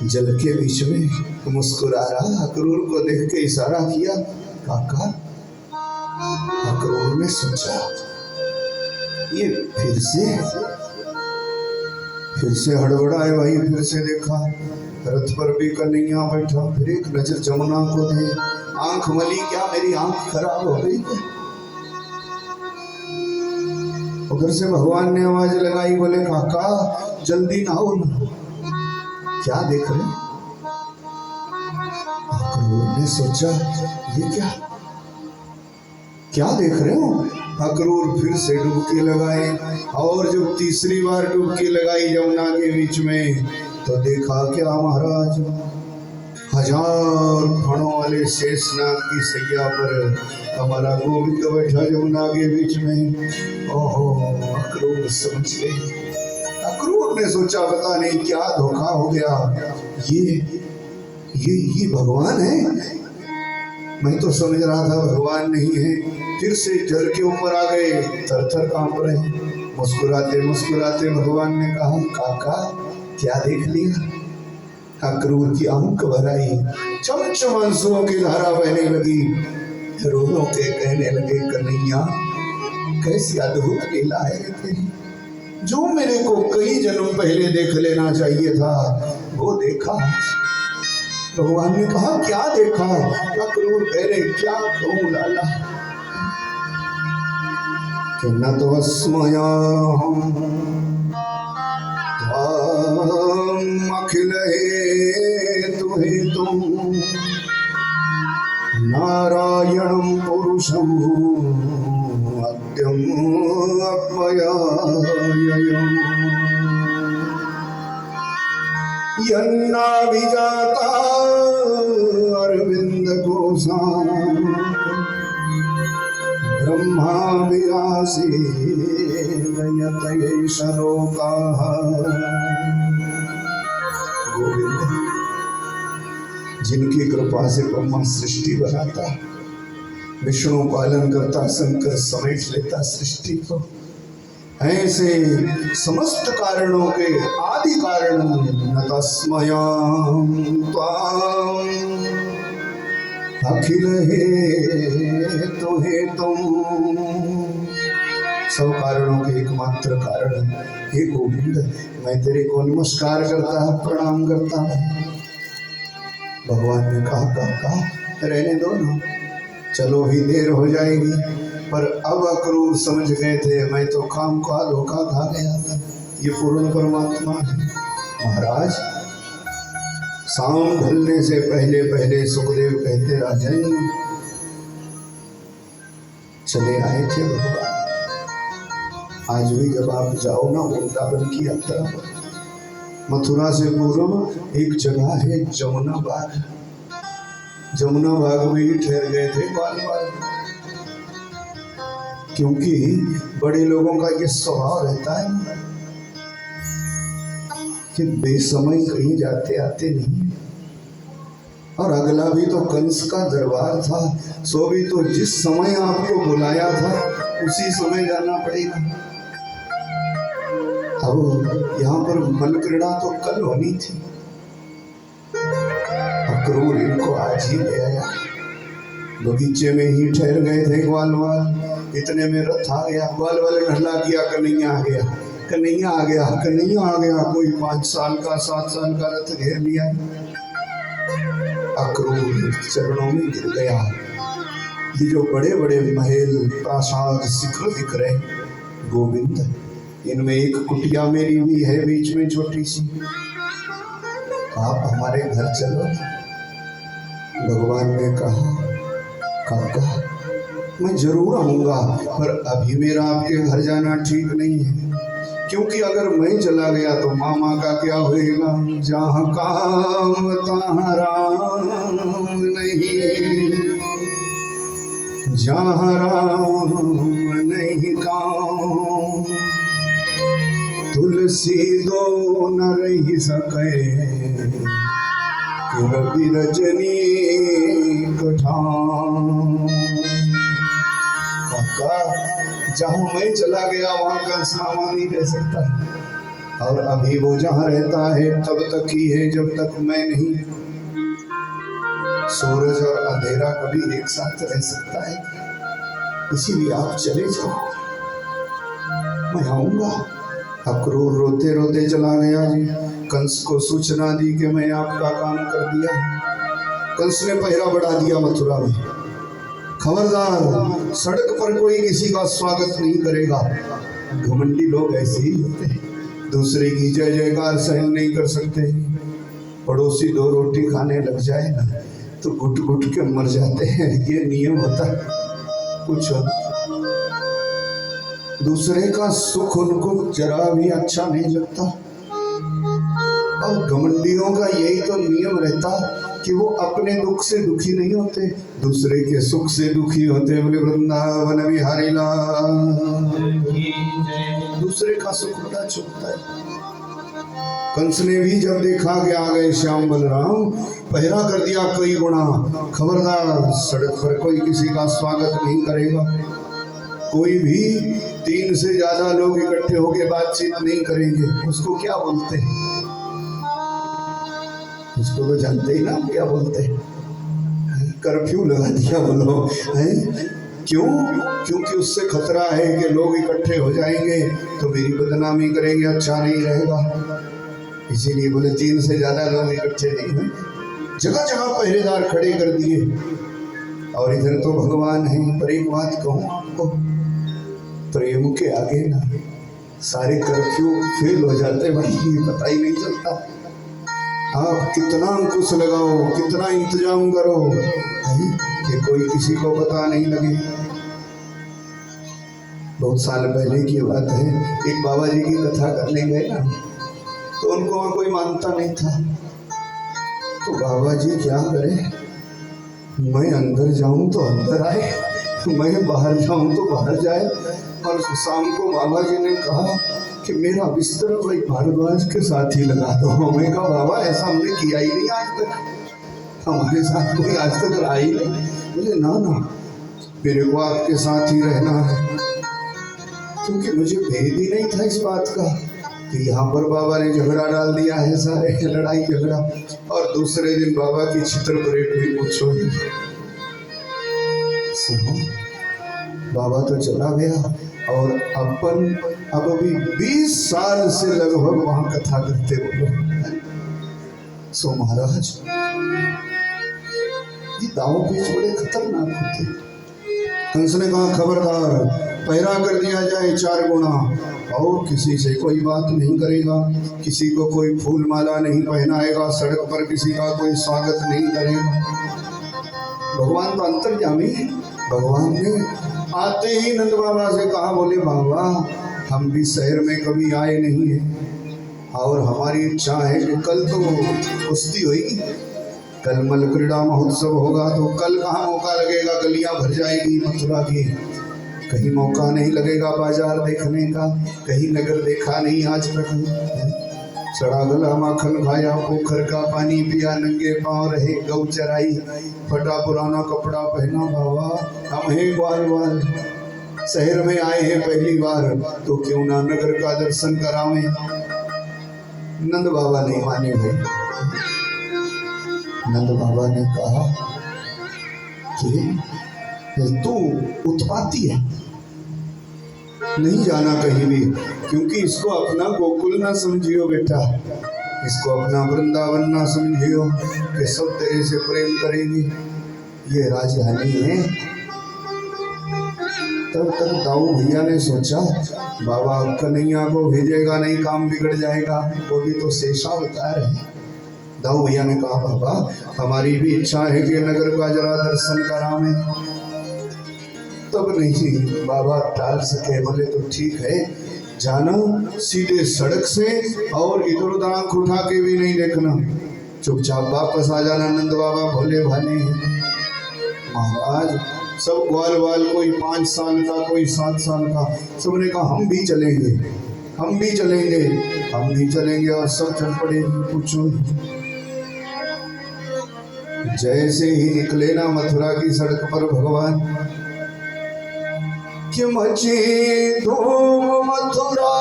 जल के बीच में मुस्कुरा रहा अक्रूर को देख के इशारा किया, काका। अक्रूर ने सोचा ये फिर से हड़बड़ाए भाई, फिर से देखा रथ पर भी कन्हैया बैठा, फिर एक नजर जमुना को दे, आंख मली, क्या मेरी आंख खराब हो गई? उधर से भगवान ने आवाज लगाई, बोले काका जल्दी नहाओ ना, क्या देख रहे? अक्रूर ने सोचा ये क्या देख रहे हो? अक्रूर फिर से डुबकी लगाए, और जब तीसरी बार डुबकी लगाई जमुना के बीच में, तो देखा क्या महाराज, 1000 फणों वाले शेषनाग की सैया पर हमारा गोविंद बैठा जमुना के बीच में। ओहो, अक्रूर समझ गए। अक्रूर ने सोचा पता नहीं क्या धोखा हो गया, ये भगवान है, मैं तो समझ रहा था भगवान नहीं है। फिर से जल के ऊपर आ गए, थर-थर कांप रहे। मुस्कुराते मुस्कुराते भगवान ने कहा, काका क्या देख लिया? अक्रूर की आंख भर आई, चमचम आंसुओं की धारा बहने लगी। रो रो के कहने लगे, कन्हैया कैसी अद्भुत लीला है तेरी, जो मेरे को कई जन्म पहले देख लेना चाहिए था वो देखा। भगवान ने कहा क्या देखा? अक्रूर कह रहे, क्या कहूं लाला, कि न तो अस्मयाहम् त्वाम् अखिल हेतु हेतुम् नारायणं पुरुषम् अद्यम् अपयाययम् यन्नाभिजाता अरविंद कोशाम् ब्रह्मा विरासे यतये शलोकाः। गोविंद जिनकी कृपा से ब्रह्मा सृष्टि बनाता, विष्णु पालन करता, शंकर समेट लेता सृष्टि को, ऐसे समस्त कारणों के आदि कारण न तस्मयां त्वाम् अखिल हेतु हेतुम्, सब कारणों के एकमात्र कारण हे गोविंद, मैं तेरे को नमस्कार करता हूँ, प्रणाम करता हूँ। भगवान ने कहा काका रहने दो ना, चलो भी देर हो जाएगी। पर अब अक्रूर समझ गए थे, मैं तो काम का धोखा खा गया था, ये पूर्ण परमात्मा है। महाराज शाम ढलने से पहले पहले सुखदेव कहते राजन चले आए थे भगवान। आज भी जब आप जाओ ना वृंदावन की यात्रा पर, मथुरा से पूर्व एक जगह है जमुना बाग, जमुना बाग में ही ठहर गए थे बाल बाल, क्योंकि बड़े लोगों का ये स्वभाव रहता है कि बेसमय कहीं जाते आते नहीं। और अगला भी तो कंस का दरबार था, सो भी तो जिस समय आपको बुलाया था उसी समय जाना पड़ेगा। अब यहाँ पर मल क्रीड़ा तो कल होनी थी, अक्रूर इनको आज ही ले आया। बगीचे में ही ठहर गए थे ग्वाल वाल, इतने में रथ आ गया। ग्वाल वाले ने हल्ला किया, कन्हैया आ गया, कन्हैया आ गया, कन्हैया आ गया। कोई 5 साल का 7 साल का रथ घेर लिया। अक्रूर चरणों में गिर गया। ये जो बड़े बड़े महल प्रासाद शिखर दिख रहे गोविंद, इनमें एक कुटिया मेरी भी है बीच में छोटी सी, आप हमारे घर चलो। भगवान ने कहा काका मैं जरूर आऊंगा, पर अभी मेरा आपके घर जाना ठीक नहीं है, क्योंकि अगर मैं चला गया तो मामा का क्या होएगा। जहाँ काम तहाँ राम नहीं, जहाँ राम नहीं काम, तुलसी दो न रही सके रवि रजनी कठान। जहाँ मैं चला गया वहां कंस मामा नहीं रह सकता। और अभी वो जहाँ रहता है तब तक ही है जब तक मैं नहीं। सूरज और अंधेरा कभी एक साथ रह सकता है, इसीलिए आप चले जाओ, मैं आऊंगा। अक्रूर रोते रोते चला गया जी। कंस को सूचना दी कि मैं आपका काम कर दिया। कंस ने पहरा बढ़ा दिया मथुरा में। खबरदार, सड़क पर कोई किसी का स्वागत नहीं करेगा। घमंडी लोग ऐसे ही होते हैं, दूसरे की जय जयकार सहन नहीं कर सकते। पड़ोसी दो रोटी खाने लग जाए ना तो घुट घुट के मर जाते हैं, ये नियम होता है। कुछ दूसरे का सुख उनको जरा भी अच्छा नहीं लगता। और घमंडियों का यही तो नियम रहता कि वो अपने दुख से दुखी नहीं होते, दूसरे के सुख से दुखी होते। बोले वृंदावन बिहारी लाल, दूसरे का सुख बड़ा चुभता है। कंस ने भी जब देखा कि आ गए श्याम बलराम, पहरा कर दिया कई गुना। खबरदार, सड़क पर कोई किसी का स्वागत नहीं करेगा। कोई भी 3 से ज्यादा लोग इकट्ठे होकर बातचीत नहीं करेंगे। उसको क्या बोलते हैं? उसको तो जानते ही ना क्या बोलते हैं। कर्फ्यू लगा दिया बोलो है। क्यों? क्योंकि उससे खतरा है कि लोग इकट्ठे हो जाएंगे तो मेरी बदनामी करेंगे, अच्छा नहीं रहेगा। इसीलिए बोले 3 से ज्यादा लोग इकट्ठे नहीं हुए। जगह जगह पहरेदार खड़े कर दिए। और इधर तो भगवान है। पर एक बात कहूँ आपको, प्रेम के आगे ना सारे कर्फ्यू फेल हो जाते भाई, पता ही नहीं चलता। आप कितना अंकुश लगाओ, कितना इंतजाम करो भाई कि कोई किसी को पता नहीं लगे। बहुत साल पहले की बात है, एक बाबा जी की कथा करने गए ना, तो उनको और कोई मानता नहीं था। तो बाबा जी क्या करे, मैं अंदर जाऊं तो अंदर आए, मैं बाहर जाऊं तो बाहर जाए। और शाम को बाबा जी ने कहा कि मेरा बिस्तर भाई भारद्वाज के साथ ही लगा दो। मैं कहा बाबा ऐसा हमने किया ही नहीं आज तक, हमारे साथ कोई आज तक रहा ही नहीं। बोले ना ना, मेरे को आपके साथ ही रहना है। क्योंकि मुझे भेद ही नहीं था इस बात का कि यहाँ पर बाबा ने झगड़ा डाल दिया है, सारे लड़ाई झगड़ा। और दूसरे दिन बाबा की छितर परेड हुई, पूछो ही। सुनो, बाबा तो चला गया और अपन अब अभी 20 साल से लगभग वहां कथा करते बोलो। सो महाराज, ये दाव पेच बड़े खतरनाक होते। कंस ने कहा खबरदार, पहरा कर दिया जाए 4 गुना, और किसी से कोई बात नहीं करेगा, किसी को कोई फूल माला नहीं पहनाएगा, सड़क पर किसी का कोई स्वागत नहीं करेगा। भगवान तो अंतर्यामी है। भगवान ने आते ही नंद बाबा से कहा, बोले बाबा हम भी शहर में कभी आए नहीं है और हमारी इच्छा है कि कल तो कुश्ती होगी, कल मल क्रीड़ा महोत्सव होगा, तो कल कहाँ मौका लगेगा, गलियां भर जाएगी मथुरा की, कहीं मौका नहीं लगेगा बाजार देखने का, कहीं नगर देखा नहीं आज तक। सड़ा गला माखन खाया, पोखर का पानी पिया, नंगे पांव रहे गौ चराई, फटा पुराना कपड़ा पहना। बाबा हम हैं ग्वाल वाल, शहर में आए हैं पहली बार, तो क्यों ना नगर का दर्शन करावें। नंद बाबा नहीं माने भाई। नंद बाबा ने कहा कि तू उत्पाती है, नहीं जाना कहीं भी, क्योंकि इसको अपना गोकुल ना समझियो बेटा, इसको अपना वृंदावन ना समझियो कि सब तेरे से प्रेम करेंगे, ये राजधानी है। तब तक दाऊ भैया ने सोचा बाबा कन्हैया को भेजेगा नहीं, काम बिगड़ जाएगा, वो भी तो शेषावतार है। दाऊ भैया ने कहा बाबा हमारी भी इच्छा है कि नगर का जरा दर्शन करावें। तब नहीं बाबा टाल सके। बोले तो ठीक है, जाना सीधे सड़क से और इधर उधर आंख उठा के भी नहीं देखना, चुपचाप वापस आ जाना। नंद बाबा भोले भाले हैं महाराज। सब ग्वाल वाल, कोई 5 साल का, कोई 7 साल का, सबने कहा हम भी चलेंगे, हम भी चलेंगे, हम भी चलेंगे, और सब चल पड़े। पूछो जैसे ही निकले ना मथुरा की सड़क पर भगवान, कि मची धूम मथुरा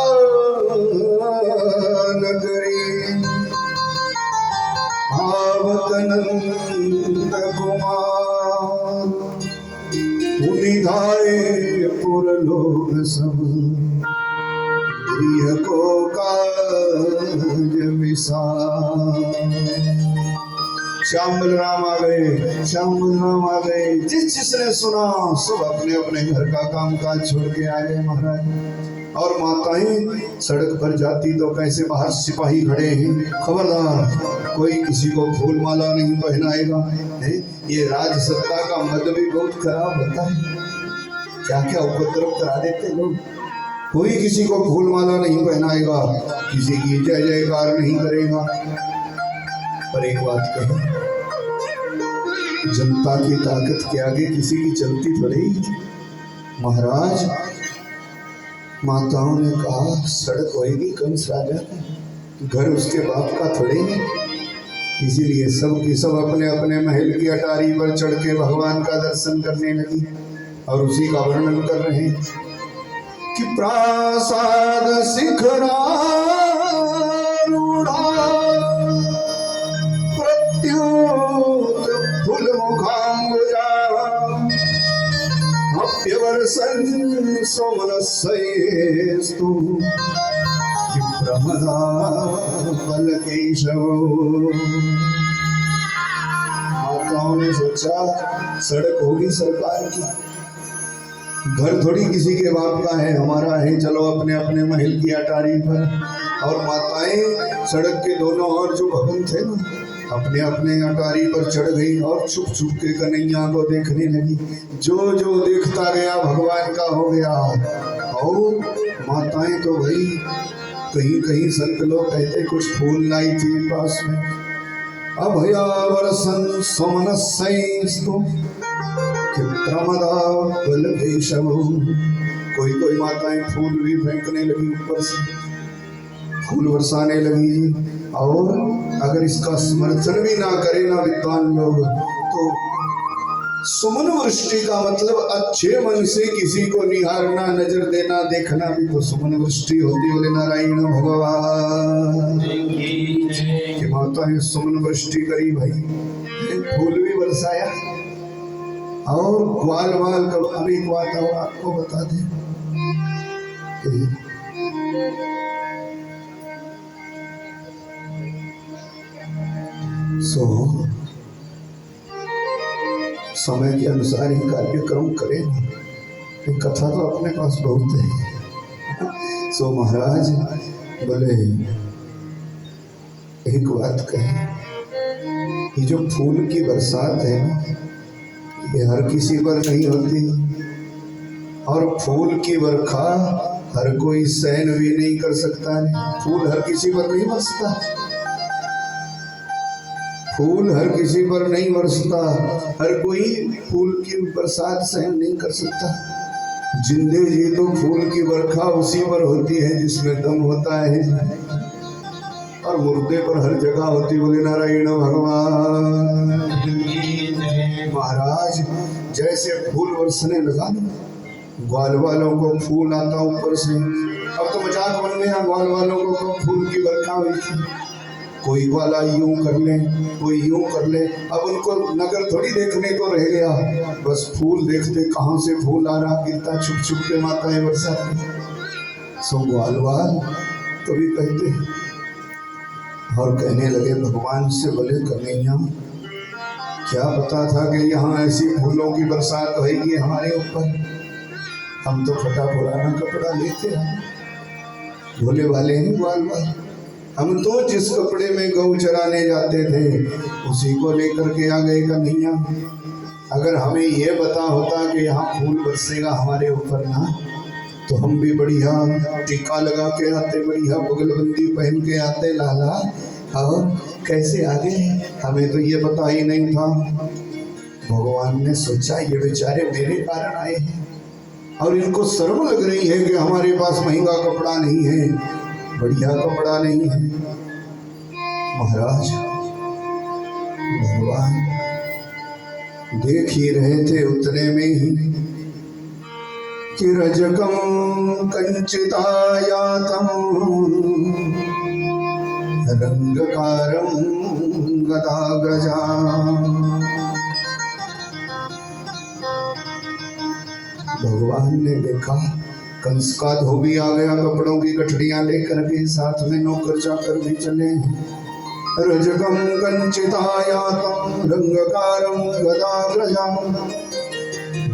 नंद कुमार, निधाए पुरलोक सब, गृह को काज विसार। श्याम बलराम आ गए, श्याम बलराम आ गए। जिसने सुना सब अपने अपने घर का काम काज छोड़ के आ गए महाराज। और माताएं सड़क पर जाती तो कैसे बाहर सिपाही खड़े हैं, खबरदार कोई किसी को फूल माला नहीं पहनाएगा। ये राज सत्ता का मद भी बहुत खराब होता है, क्या क्या उपद्रव करा देते लोग। कोई किसी को फूल माला नहीं पहनाएगा, किसी की जय जयकार नहीं करेगा। पर एक बात कही, जनता की ताकत के आगे किसी की चलती थोड़ी। महाराज माताओं ने कहा सड़क होएगी कंस राजा की, घर उसके बाप का थोड़े है। इसीलिए सब की सब अपने अपने महल की अटारी पर चढ़ के भगवान का दर्शन करने लगी और उसी का वर्णन कर रहे हैं कि प्रासाद शिखरा सोमनस्यस्तु प्रमदा बलकेशव। माताओं ने सोचा सड़क होगी सरकार की, घर थोड़ी किसी के बाप का है, हमारा है, चलो अपने अपने महल की अटारी पर। और माताएं सड़क के दोनों ओर जो भवन थे ना, अपने अपने अटारी पर चढ़ गई और छुप छुप के कन्हैया को देखने लगी। जो जो देखता गया भगवान का हो गया। और माताएं तो भाई कहीं कहीं संत लोग कहते कुछ फूल लाई थी पास में। अभयावर्षं सोमनस्यस्तु चित्रमदा बलकेशव। कोई कोई माताएं फूल भी फेंकने लगी, ऊपर से फूल बरसाने लगी। और अगर इसका समर्थन भी ना करे ना विद्वान लोग, तो सुमन वृष्टि का मतलब अच्छे मन से किसी को निहारना, नजर देना, देखना भी तो सुमन वृष्टि होती। बोले नारायण भगवान की माता ने सुमन वृष्टि करी भाई, फूल भी बरसाया। और ग्वाल वाल का अभी एक बात और आपको बता दें, समय के अनुसार ही कार्यक्रम करें। कथा तो अपने पास बहुत है। सो महाराज बोले एक बात कहे, ये जो फूल की बरसात है ना, ये हर किसी पर नहीं होती। और फूल की बरखा हर कोई सहन भी नहीं कर सकता है। फूल हर किसी पर नहीं बरसता, फूल हर किसी पर नहीं बरसता, हर कोई फूल की बरसात सहन नहीं कर सकता। जिंदे जी तो फूल की बरखा उसी पर होती है जिसमें दम होता है, और मुर्दे पर हर जगह होती। बोले नारायण भगवान। महाराज जैसे फूल बरसने लगा, ग्वाल वालों को फूल आता ऊपर से। अब तो मजाक बन गया, ग्वाल वालों को फूल की बरखा हुई थी। कोई ग्वाला यूं कर ले, कोई यूं कर ले। अब उनको नगर थोड़ी देखने को रह गया, बस फूल देखते, कहाँ से फूल आ रहा, गिरता छुप छुप के माताएं बरसाती। सो ग्वाल वाल तो भी कहते और कहने लगे भगवान से, बोले कन्हैया क्या पता था कि यहाँ ऐसी फूलों की बरसात होगी हमारे ऊपर। हम तो फटा पुराना कपड़ा लेते हैं, भोले वाले हैं ग्वाल वाल। हम तो जिस कपड़े में गौ चराने जाते थे उसी को लेकर के आ गए कन्हैया। अगर हमें ये पता होता कि यहाँ फूल बरसेगा हमारे ऊपर ना, तो हम भी बढ़िया टीका लगा के आते, बढ़िया बगलबंदी पहन के आते लाला। और कैसे आगे, हमें तो ये पता ही नहीं था। भगवान ने सोचा ये बेचारे मेरे कारण आए हैं और इनको शर्म लग रही है कि हमारे पास महंगा कपड़ा नहीं है, बढ़िया कपड़ा नहीं है। महाराज भगवान देख ही रहे थे उतने में ही कि रजकम कंचितायातम रंगकारं गदाग्रजा। भगवान ने देखा कंस का धोबी आ गया, कपड़ों की गठड़ियां लेकर के, साथ में नौकर चाकर भी चले। रजकं कंचितायातं रंगकारं गदाग्रजां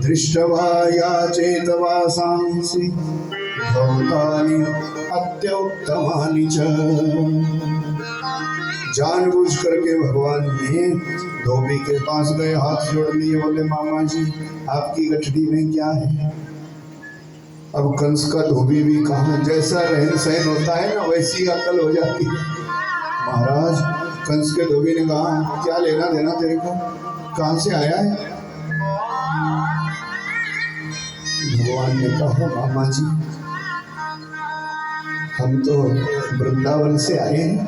दृष्ट्वा याचेत वासांसि भौतानि अत्युत्तमानि च। जानबूझ करके भगवान ने धोबी के पास गए, हाथ जोड़ लिए, बोले मामा जी आपकी गठड़ी में क्या है। अब कंस का धोबी भी कहा, जैसा रहन सहन होता है ना वैसी अकल हो जाती है। महाराज कंस के धोबी ने कहा क्या लेना देना तेरे को, कहां से आया है। भगवान ने कहा मामा जी हम तो वृंदावन से आए हैं,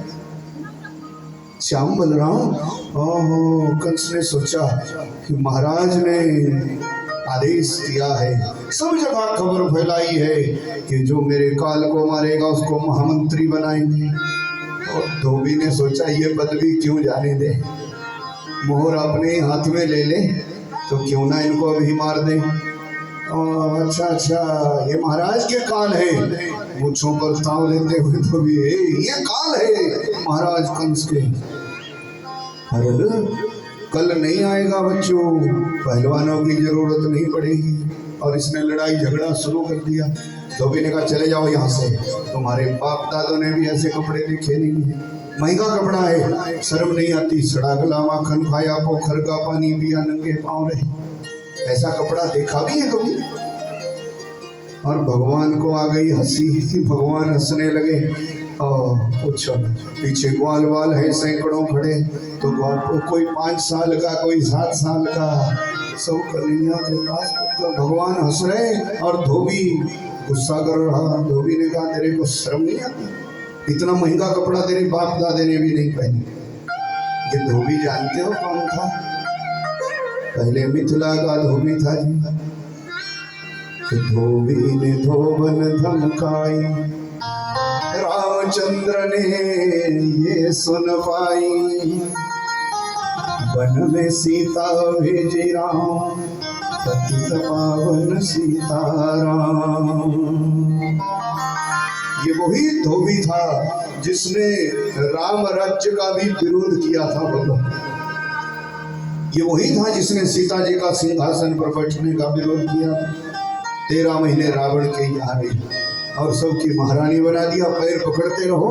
श्याम बलराम। ओहो, कंस ने सोचा कि महाराज ने आदेश दिया है, सब जगह खबर फैलाई है कि जो मेरे काल को मारेगा उसको महामंत्री बनाएंगे। और धोबी ने सोचा ये पदवी क्यों जाने दे, मोहर अपने हाथ में ले ले तो क्यों ना इनको अभी मार दे। अच्छा अच्छा ये महाराज के काल है, मुझों पर ताव लेते हुए धोबी, ये काल है महाराज कंस के। अरे कल नहीं आएगा बच्चों, पहलवानों की जरूरत नहीं पड़ेगी। और इसने लड़ाई झगड़ा शुरू कर दिया। धोबी ने कहा चले जाओ यहाँ से, तुम्हारे बाप दादों ने भी ऐसे कपड़े देखे नहीं है, महंगा कपड़ा है, शर्म नहीं आती, सड़ा गला माखन खाया, पोखर का पानी पिया, नंगे पाँव रहे, ऐसा कपड़ा देखा भी है कभी। और भगवान को आ गई हंसी, भगवान हंसने लगे। पूछो पीछे ग्वाल वाल है सैकड़ों खड़े, तो ग्वाल को कोई 5 साल का, कोई 7 साल का, सब कन्हैया के पास। तो भगवान हंस रहे और धोबी गुस्सा कर रहा। धोबी ने कहा तेरे को शर्म नहीं आती, इतना महंगा कपड़ा तेरे बाप दादे ने भी नहीं पहने। ये धोबी जानते हो कौन था? पहले मिथिला का धोबी था जी। धोबी ने धोबन धमकाई, रामचंद्र ने ये सुन पाई, वन में सीता भेजे राम, पतित पावन सीताराम। ये वही धोबी था जिसने राम राज्य का भी विरोध किया था। बोलो, ये वही था जिसने सीता जी का सिंहासन पर बैठने का विरोध किया। 13 महीने रावण के यहाँ रही और सबकी महारानी बना दिया। पैर पकड़ते रहो,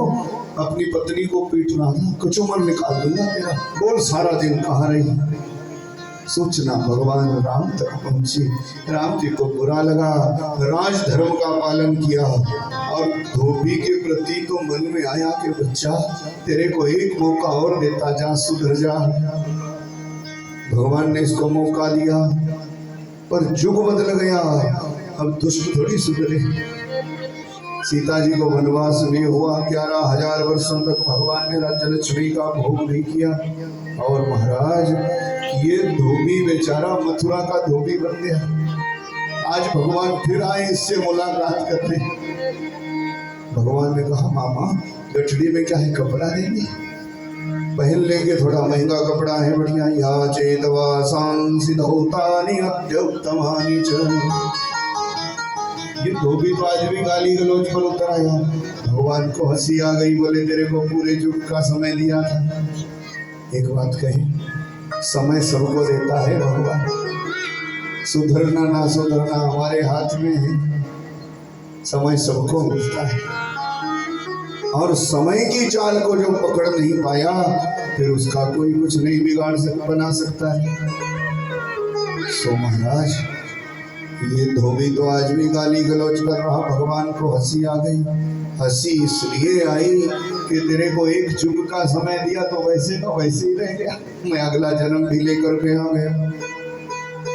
अपनी पत्नी को पीटना था, कचूमर निकाल दूंगा तेरा, बोल सारा दिन कहाँ रही। सूचना भगवान राम तक पहुंची। राम जी को बुरा लगा, राजधर्म का पालन किया और धोबी के प्रति तो मन में आया कि बच्चा तेरे को एक मौका और देता, जा सुधर जा। भगवान ने इसको मौका दिया पर युग बदल गया, अब दुष्ट थोड़ी सुधरे। सीता जी को वनवास भी हुआ, 11,000 वर्षों तक भगवान ने राज्य लक्ष्मी का भोग नहीं किया। और महाराज ये धोबी बेचारा मथुरा का धोबी बन गया। आज भगवान फिर आए इससे मुलाकात करने। भगवान ने कहा मामा गठड़ी में क्या है, कपड़ा देंगे, पहन लेंगे, थोड़ा महंगा कपड़ा है बढ़िया। या चेतवा सांसि धौतानि अत्युत्तमानि च। ये धोबी तो आज भी गाली गलौज पर उतर आया। भगवान को हंसी आ गई, बोले तेरे को पूरे युग का समय दिया था। एक बात कही, समय सबको देता है भगवान, सुधरना ना सुधरना हमारे हाथ में है। समय सबको मिलता है और समय की चाल को जो पकड़ नहीं पाया फिर उसका कोई कुछ नहीं बना सकता है। सो महाराज ये धोबी तो आज भी गाली गलौज कर रहा, भगवान को हंसी आ गई। हंसी इसलिए आई कि तेरे को एक युग का समय दिया तो वैसे का वैसे ही रह गया, मैं अगला जन्म भी लेकर के आ गया।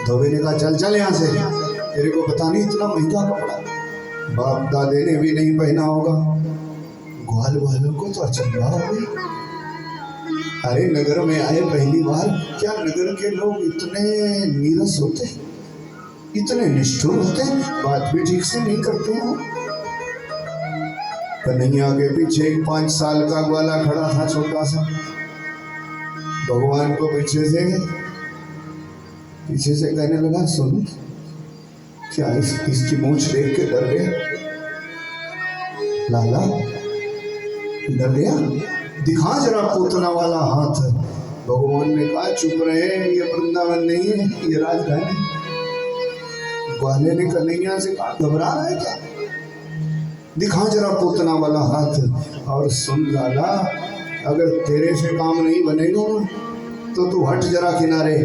धोबी ने कहा चल चल यहाँ से, तेरे को पता नहीं इतना महंगा कपड़ा बाप दादे ने भी नहीं पहना होगा। ग्वाल वालों को तो अचंभा हो गया, अरे नगर में आए पहली बार, क्या नगर के लोग इतने नीरस होते, इतने निष्ठुर होते, बात भी ठीक से नहीं करते हैं। कन्हैया के पीछे एक 5 साल का ग्वाला खड़ा था, छोटा सा। भगवान को पीछे से कहने लगा, सुन, क्या इसकी मूंछ देख के डर गया? लाला डर गया? दिखा जरा पूतना वाला हाथ। भगवान ने कहा, चुप रहे, ये वृंदावन नहीं है, ये राजधानी। ग्वाले ने कन्हैया से कहा, घबरा रहा है क्या? दिखा जरा पूतना वाला हाथ। और सुन लाला, अगर तेरे से काम नहीं बनेगा तो तू हट जरा किनारे,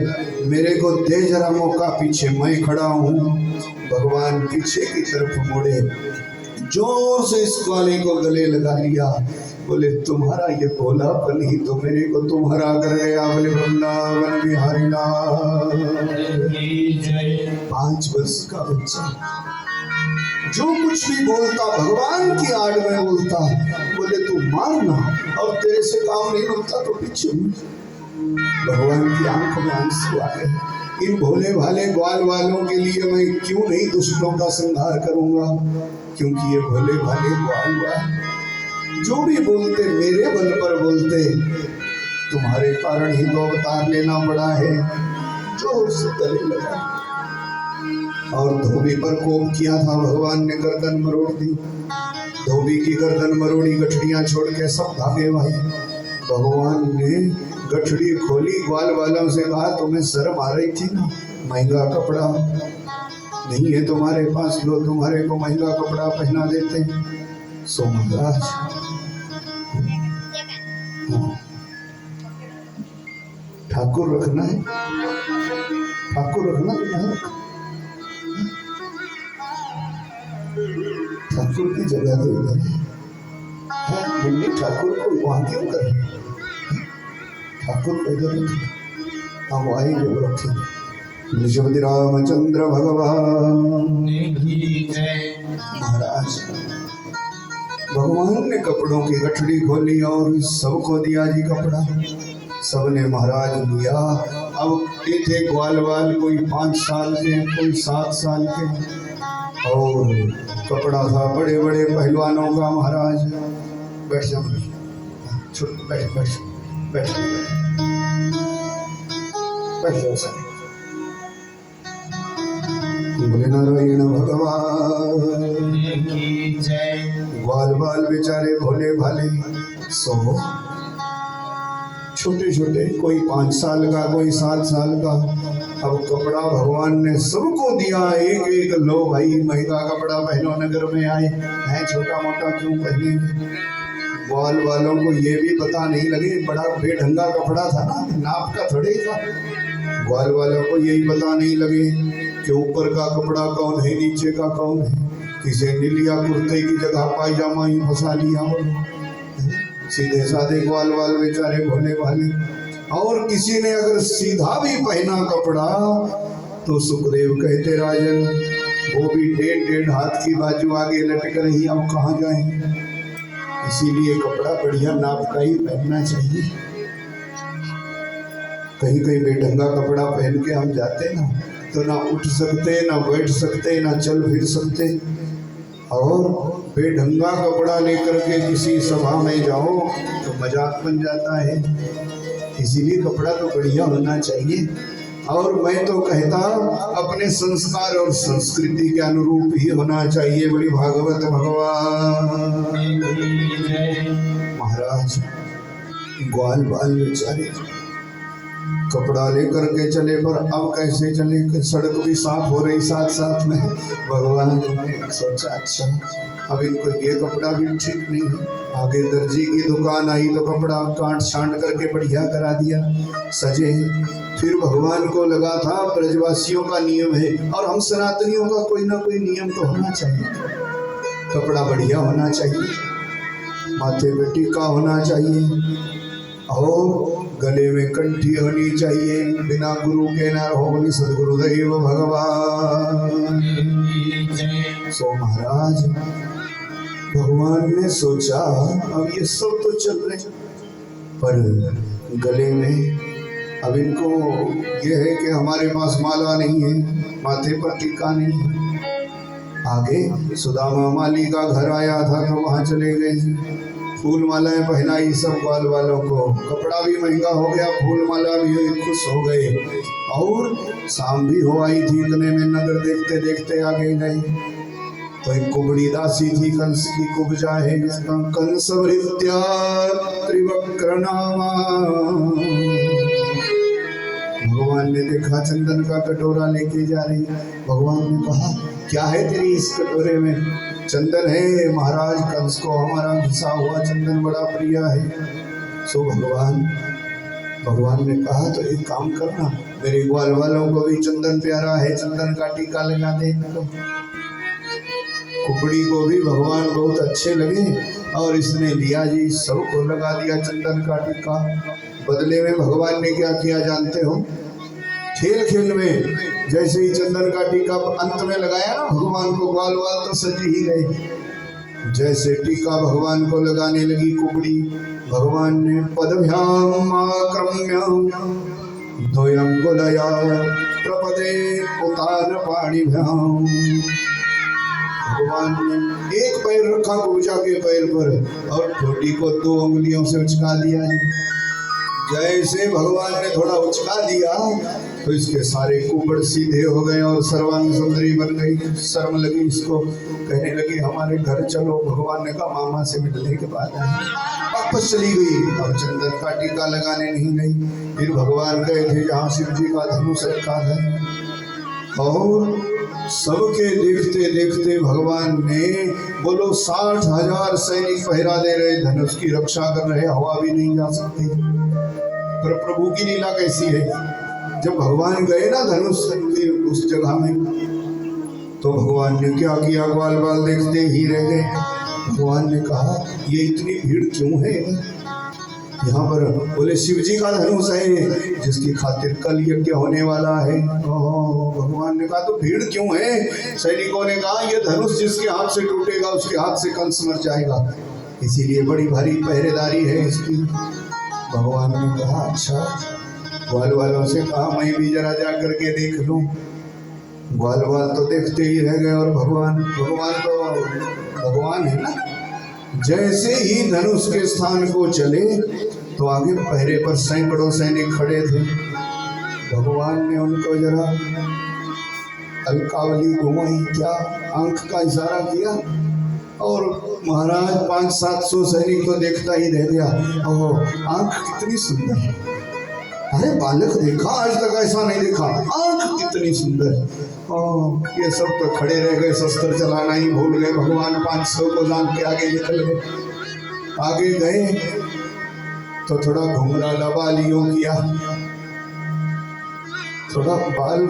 मेरे को दे जरा मौका, पीछे मैं खड़ा हूँ। भगवान पीछे की तरफ मुड़े, जोर से इस ग्वाले को गले लगा लिया। बोले, तुम्हारा ये भोलापन ही तो मेरे को तुम्हारा कर गया। बोले, वृंदावन बिहारी लाल। 5 वर्ष का बच्चा जो कुछ भी बोलता भगवान की आड़ में बोलता। बोले, तू मारना, और तेरे से काम नहीं बनता तो पीछे। भगवान की आंखों में आंसू आ गए। इन भोले भाले ग्वाल वालों के लिए मैं क्यों नहीं दुष्टों का संहार करूंगा, क्योंकि ये भोले भाले ग्वाल वाल जो भी बोलते मेरे बल पर बोलते। तुम्हारे कारण ही तो अवतार लेना पड़ा है। जोर से गले लगा और धोबी पर कोप किया था। भगवान ने गर्दन मरोड़ दी। धोबी की गर्दन मरोड़ी, गठड़ियां छोड़ के सब भागे भाई। भगवान ने गठड़ी खोली, ग्वाल वालों से कहा, तुम्हें शर्म आ रही थी ना? महंगा कपड़ा नहीं है तुम्हारे पास, लो तुम्हारे को महंगा कपड़ा पहना देते। सो महाराज, ठाकुर रखना है, ठाकुर रखना है। ठाकुर की जगह तो इधर है। मुन्नी ठाकुर को वहां क्यों करे? ठाकुर को इधर रखे, हम आएंगे रखेंगे। निजपति रामचंद्र भगवान की जय। महाराज, भगवान ने कपड़ों की गठड़ी खोली और सबको दिया जी कपड़ा। सबने महाराज लिया। अब ये थे ग्वाल वाल, कोई 5 साल के, कोई 7 साल के, और कपड़ा था बड़े बड़े पहलवानों का। महाराज बैठ जाओ, बैठ बैठ बैठ बैठ जाओ सर। बोले, नारायण भगवान की जय। ग्वाल बाल बेचारे भोले भाले, सो छोटे छोटे, कोई 5 साल का, कोई 7 साल का। अब कपड़ा भगवान ने सबको दिया, एक एक, लो भाई महंगा कपड़ा पहनो, नगर में आए हैं, छोटा मोटा क्यों पहनेंगे? ग्वाल वालों को ये भी पता नहीं लगे, बड़ा बेढंगा कपड़ा था ना, नाप का थोड़े था। ग्वाल वालों को यही पता नहीं लगे कि ऊपर का कपड़ा कौन है, नीचे का कौन है। किसी ने लिया कुर्ते की जगह पायजामा ही फंसा लिया। सीधे साधे ग्वाल वाल बेचारे भोले भाले। और किसी ने अगर सीधा भी पहना कपड़ा तो सुखदेव कहते, राजन वो भी 1.5 हाथ की बाजू आगे लटक रही, अब कहाँ जाए? इसीलिए कपड़ा बढ़िया नाप का ही पहनना चाहिए। कहीं कहीं बेढंगा कपड़ा पहन के हम जाते ना, तो ना उठ सकते, ना बैठ सकते, ना चल फिर सकते। और बेढंगा कपड़ा लेकर के किसी सभा में जाओ तो मजाक बन जाता है। इसीलिए कपड़ा तो बढ़िया होना चाहिए। और मैं तो कहता अपने संस्कार और संस्कृति के अनुरूप ही होना चाहिए। बड़ी भागवत भगवान। महाराज, ग्वाल बाल बेचारे कपड़ा लेकर के चले, पर अब कैसे चले? सड़क भी साफ हो रही साथ साथ में। भगवान ने सोचा, अच्छा अब इनको ये कपड़ा भी ठीक नहीं है। आगे दर्जी की दुकान आई तो कपड़ा काट छांट करके बढ़िया करा दिया, सजे। फिर भगवान को लगा था ब्रजवासियों का नियम है और हम सनातनियों का कोई ना कोई नियम तो होना चाहिए। कपड़ा बढ़िया होना चाहिए, माथे पे टीका होना चाहिए और गले में कंठी होनी चाहिए। बिना गुरु के न रहो सदगुरुदेव भगवान। सो महाराज, भगवान ने सोचा अब ये सब तो चल रहे, पर गले में अब इनको ये है कि हमारे पास माला नहीं है, माथे पर टीका नहीं है। आगे सुदामा माली का घर आया था तो वहाँ चले गए, फूल मालाएं पहनाई सब ग्वाल वालों को, कपड़ा भी महंगा हो गया, फूल माला भी हुई, खुश हो गए। और शाम भी हो आई थी, इतने में नगर देखते देखते आगे गए तो एक कुबड़ी दासी थी, कंस की कुब्जा है जिसका कंस भृत्या त्रिवक्र नामा। भगवान ने देखा चंदन का कटोरा लेके जा रही, भगवान ने कहा क्या है तेरी इस कटोरे में? चंदन है महाराज, कंस को हमारा घिसा हुआ चंदन बड़ा प्रिय है। सो भगवान ने कहा तो एक काम करना, मेरे ग्वाल वालों को भी चंदन प्यारा है, चंदन का टीका लगा दे। कुकड़ी को भी भगवान बहुत अच्छे लगे और इसने लिया जी, सबको लगा दिया चंदन का टीका। बदले में भगवान ने क्या किया जानते हो? खेल खेल में जैसे ही चंदन का टीका अंत में लगाया ना भगवान को, ग्वाल वाल तो सज ही गए। जैसे टीका भगवान को लगाने लगी कुकड़ी, भगवान ने पदभ्याम आक्रम्य द्वयंगुलया प्रपदे उतान पाणिभ्याम। भगवान ने एक पैर रखा कुब्जा के पैर पर और ठोडी को 2 उंगलियों से उचका दिया है। जैसे भगवान ने थोड़ा उचका दिया तो इसके सारे कुबड़ सीधे हो गए और सर्वांग सुंदरी बन गई। शर्म लगी इसको, कहने लगी हमारे घर चलो। भगवान ने कहा मामा से मिलने के बाद वापस चली गई और चंदन का टीका लगाने नहीं गई। फिर भगवान गए थे जहाँ शिव जी का धनुष रखा है और सबके देखते देखते भगवान ने बोलो 60,000 सैनिक पहरा दे रहे, धनुष की रक्षा कर रहे, हवा भी नहीं जा सकती। पर प्रभु की लीला कैसी है, जब भगवान गए ना धनुष उस जगह में तो भगवान ने क्या किया, ग्वाल बाल देखते ही रह गए। भगवान ने कहा ये इतनी भीड़ क्यों है यहाँ पर? बोले शिव जी का धनुष है जिसकी खातिर कल यज्ञ होने वाला है। भगवान ने कहा तो भीड़ क्यों है? सैनिकों ने कहा ये धनुष जिसके हाथ से टूटेगा उसके हाथ से कंस मर जाएगा, इसीलिए बड़ी भारी पहरेदारी है इसकी। भगवान ने कहा अच्छा। ग्वाल वालों से कहा मैं भी जरा जा करके देख लूं। ग्वाल वाल तो देखते ही रह गए और भगवान तो भगवान है ना। जैसे ही धनुष के स्थान को चले तो आगे पहरे पर सैकड़ों सैनिक खड़े थे। भगवान ने उनको जरा अलकावली घुमाई, क्या आंख का इशारा किया और महाराज 500-700 सैनिक तो देखता ही रह गया। ओह आंख कितनी सुंदर है, अरे बालक देखा आज तक ऐसा नहीं देखा, आंख कितनी सुंदर। ये सब तो खड़े रह गए, शस्त्र चलाना ही भूल गए। भगवान 500 को जान के आगे निकल गए। आगे गए तो थोड़ा घुंघराला बाल यूं किया, थोड़ा बाल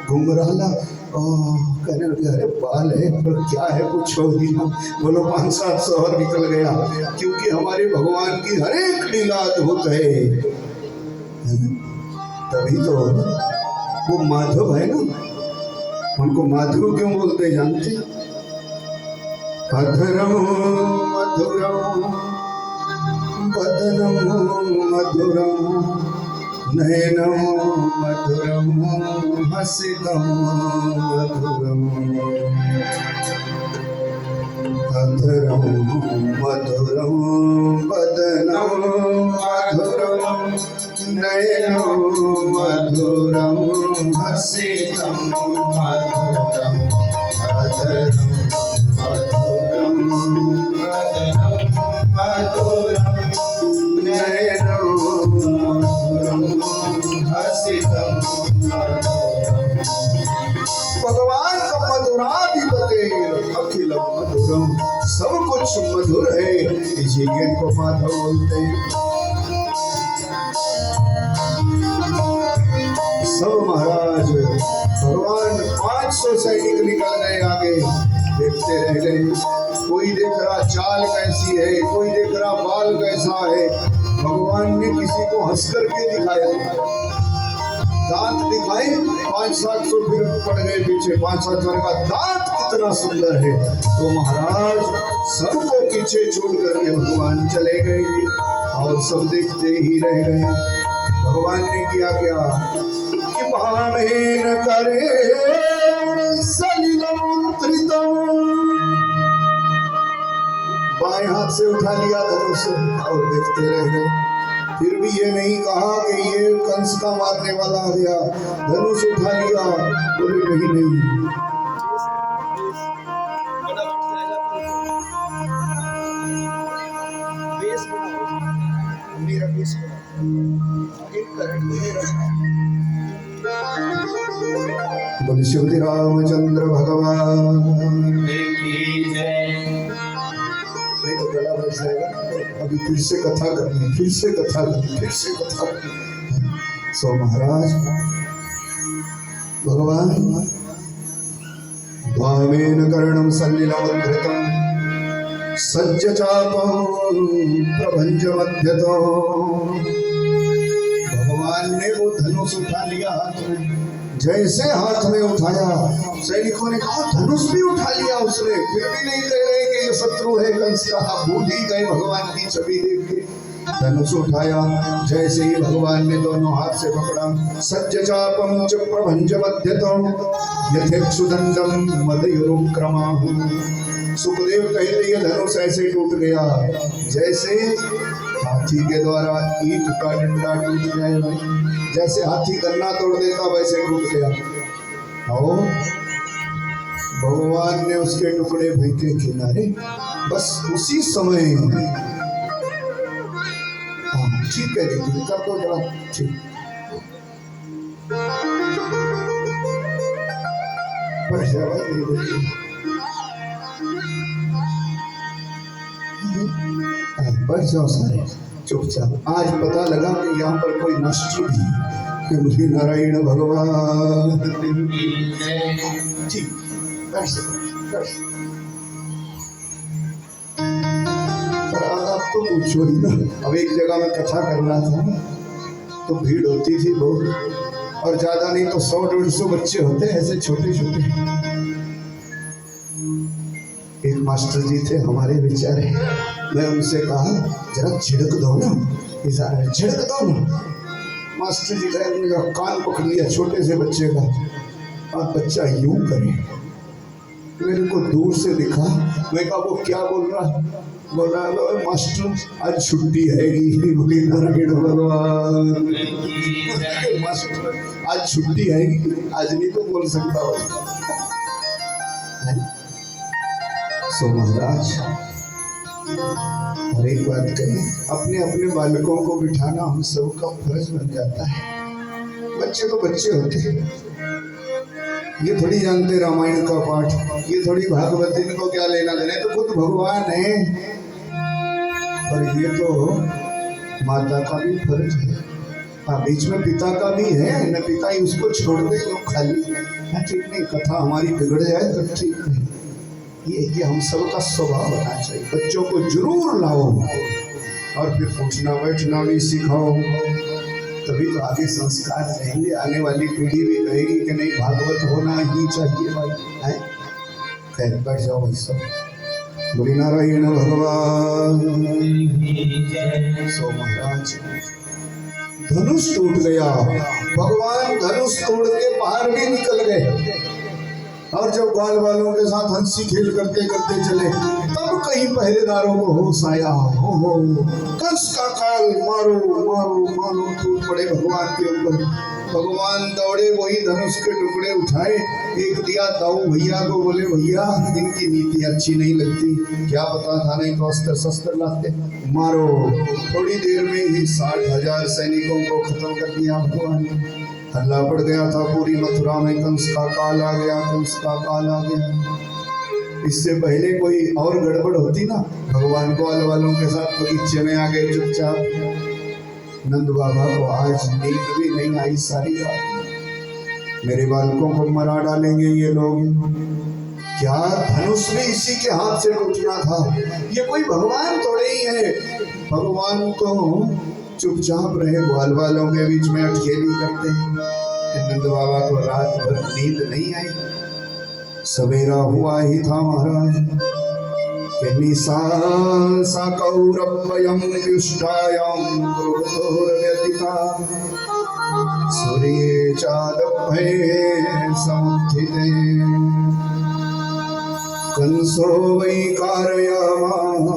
घुंघराला, कहने लगे अरे बाल है पर क्या है कुछ हो ही ना। बोलो 500-700 और निकल गया, क्योंकि हमारे भगवान की हर एक लीला अद्भुत है। तभी तो वो माधव है ना, उनको माधव क्यों बोलते जानते? अधरम मधुरम बदनम मधुरम नयनम मधुरम हसितम मधुरम। अधरम मधुरम बदनम मधुरम नयनम मधुरम हसितम मधुरम। अधरम मधुरम बदनम मधुरम नयनम मधुरम हसितम मधुरम। भगवान का मधुराधिपते अखिलम मधुरम, सब कुछ मधुर है, इसीलिए इनको माधव बोलते हैं। सब महाराज भगवान 500 सैनिक निकल गए आगे, देखते रह गए। कोई देख रहा चाल कैसी है, कोई देख रहा बाल कैसा है। भगवान ने किसी को हंस करके दिखाया, दांत दिखाए, 500-700 फिर पड़ गए पीछे। 500 का दांत कितना सुंदर है। तो महाराज सबको पीछे छोड़ करके भगवान चले गए और सब देखते ही रह गए। भगवान ने किया क्या कि भावेन करे सलिलम त्रित बाएं हाथ से उठा लिया धनुष और देखते रह गए। फिर भी ये नहीं कहा कि ये कंस का मारने वाला आ गया। धनुष उठा लिया, बोले नहीं नहीं, बोले श्री रामचंद्र भगवान। नहीं तो गला बैठ जाएगा। अभी फिर से कथा करनी है, फिर से कथा करनी, फिर से कथा करनी। सो महाराज भगवान भावेन कर्णम सलिलमुद्धृतं सज्ज चापं प्रभंज मध्यतो। भगवान ने वो धनुष उठा लिया हाथ में। जैसे हाथ में उठाया, सैनिकों ने कहा धनुष भी उठा लिया उसने। फिर भी नहीं कह रहे कि ये शत्रु है कंस का। भूल ही गए भगवान की छवि देख के। धनुष उठाया, जैसे ही भगवान ने दोनों हाथ से पकड़ा, सज्ज चापम च प्रभंज मध्यतम यथेक्षुदंडम मदयुरुक्रमाहु। सुखदेव कहते ये धनुष ऐसे टूट गया जैसे हाथी के द्वारा ईंट का डंडा टूट जाए। जैसे हाथी गन्ना तोड़ देता वैसे टूट गया। और भगवान ने उसके टुकड़े फेंके किनारे। बस उसी समय ठीक है दीदी कर दो जरा, ठीक। बढ़ जाओ सारे चुपचाप। आज पता लगा कि यहाँ पर कोई मास्टर भी मुझे नारायण भगवान। ठीक अब तो पूछो ही ना। अब एक जगह में कथा करना था तो भीड़ होती थी बहुत, और ज्यादा नहीं तो 100-150 बच्चे होते ऐसे छोटे छोटे। एक मास्टर जी थे हमारे बेचारे। मैं उनसे कहा जरा छिड़क दो ना, इशारा छिड़क दो ना। मास्टर जी का कान पकड़ लिया छोटे से बच्चे का, और बच्चा यूं करे। मेरे को दूर से दिखा। मैं कहा वो क्या बोल रहा है मास्टर आज छुट्टी हैगी। बोली नारायण भगवान मास्टर आज छुट्टी हैगी, आज नहीं तो बोल सकता हो। सो महाराज और एक बात कही, अपने अपने बालकों को बिठाना हम सबका फर्ज बन जाता है। बच्चे तो बच्चे होते हैं, ये थोड़ी जानते रामायण का पाठ, ये थोड़ी भागवत, इनको क्या लेना देना। तो खुद भगवान है, पर ये तो माता का भी फर्ज है। हाँ बीच में पिता का भी है न, पिता ही उसको छोड़ दे तो खाली। ठीक नहीं, कथा हमारी बिगड़ जाए तो ठीक नहीं। ये हम सबका स्वभाव होना चाहिए। बच्चों को जरूर लाओ और फिर उठना बैठना भी सिखाओ, तभी तो आगे संस्कार रहेंगे। आने वाली पीढ़ी भी कहेगी कि नहीं भागवत होना ही चाहिए भाई है। खैर बैठ जाओ भाई सब। बोली नारायण भगवान। सो महाराज धनुष टूट गया। भगवान धनुष तोड़ के बाहर भी निकल गए, और जब ग्वाल वालों के साथ हंसी खेल करते करते चले, तब कहीं पहरेदारों को होश आया। हो कंस का काल, मारो मारो मारो, टूट पड़े भगवान के ऊपर। भगवान दौड़े, वही धनुष के टुकड़े उठाए, एक दिया दाऊ भैया को। बोले भैया इनकी नीति अच्छी नहीं लगती, क्या पता था नहीं तो अस्त्र शस्त्र लाते। मारो। थोड़ी देर में ही 60,000 सैनिकों को खत्म कर दिया भगवान ने। हल्ला पड़ गया था पूरी मथुरा में, कंस का काल आ गया, कंस का काल आ गया। इससे पहले कोई और गड़बड़ होती ना, भगवान ग्वाल वालों के साथ बगीचे में आ गए चुपचाप। नंद बाबा को आज नींद भी नहीं आई सारी रात। मेरे बालकों को मरा डालेंगे ये लोग। क्या धनुष भी इसी के हाथ से टूटना था? ये कोई भगवान थोड़े ही है। भगवान तो चुपचाप रहे, ग्वाल वालों के बीच में अटखेली करते हैं। नंद बाबा को रात भर नींद नहीं आई। सवेरा हुआ ही था महाराज कि निशान सा कौरवयं युष्टायां द्रुवतोर्व्यतिता सूर्ये चादभये समुत्थिते। कंसो वै कारयामास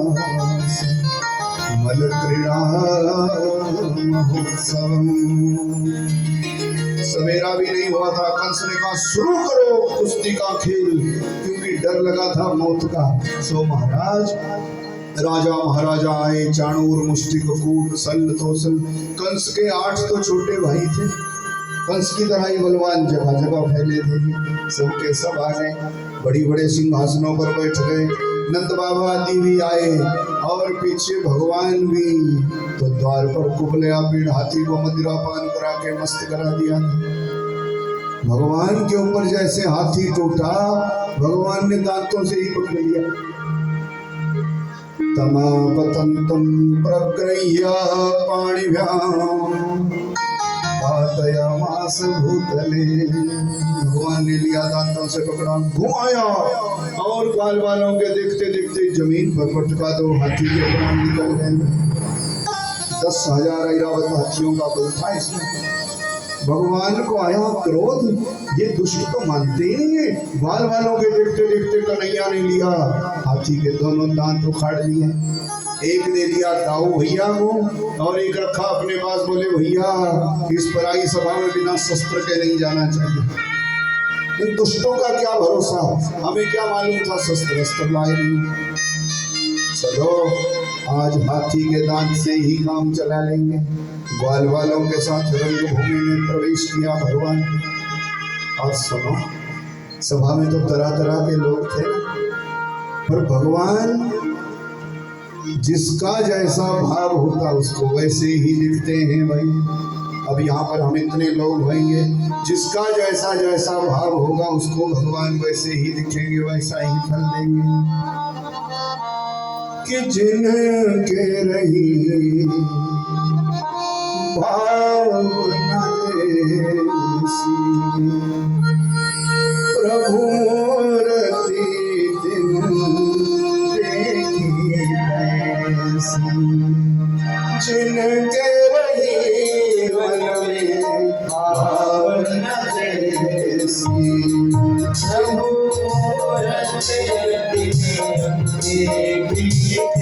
मलक्रीड़ा महोत्सवम्। सवेरा भी नहीं हुआ था, कंस ने कहा शुरू करो कुश्ती का खेल, क्योंकि डर लगा था मौत का। सो महाराज राजा महाराजा आए, चाणूर मुष्टिक कूट सल तोसल। कंस के 8 तो छोटे भाई थे, कंस की तरह ही बलवान जगह जगह फैले थे। सबके सब आ गए, बड़ी बड़े सिंहासनों पर बैठ गए। नंद बाबा आदि भी आए और पीछे भगवान भी। तो द्वार पर कुबले पीड़ हाथी को मदिरा पान करा के मस्त करा दिया। भगवान के ऊपर जैसे हाथी टूटा, भगवान ने दांतों से ही पकड़ लिया। तमापतंतम प्रगृह्य पाणिभ्याम पातयामास भूतले। भगवान ने लिया, दांतों से पकड़ा, घुमाया और बाल बालों के देखते देखते जमीन पर पटका दो। हाथी के प्राण निकल गए। 10,000 ऐरावत हाथियों का बल था इसमें। भगवान को आया क्रोध, ये दुष्ट तो मानते ही नहीं है। बाल बालों के देखते देखते कन्हैया ने लिया, हाथी के दोनों दांत उखाड़ लिए। एक दे दिया दाऊ भैया को और एक रखा अपने पास। बोले भैया इस पराई सभा में बिना शस्त्र के नहीं जाना चाहिए। इन दुष्टों का क्या भरोसा, हमें क्या मालूम था शस्त्र अस्त्र लाए नहीं। चलो आज हाथी के दांत से ही काम चला लेंगे। ग्वाल वालों के साथ रंगभूमि में प्रवेश किया भगवान। और सुनो, सभा में तो तरह तरह के लोग थे, पर भगवान जिसका जैसा भाव होता उसको वैसे ही दिखते हैं भाई। अब यहाँ पर हम इतने लोग होंगे, जिसका जैसा जैसा भाव होगा उसको भगवान वैसे ही दिखेंगे, वैसा ही फल देंगे। कि जिनके रही भावना देसी, प्रभु रति दिन देखी ऐसी। जिनके रही मन में भावना देसी, प्रभु रति दिन देखी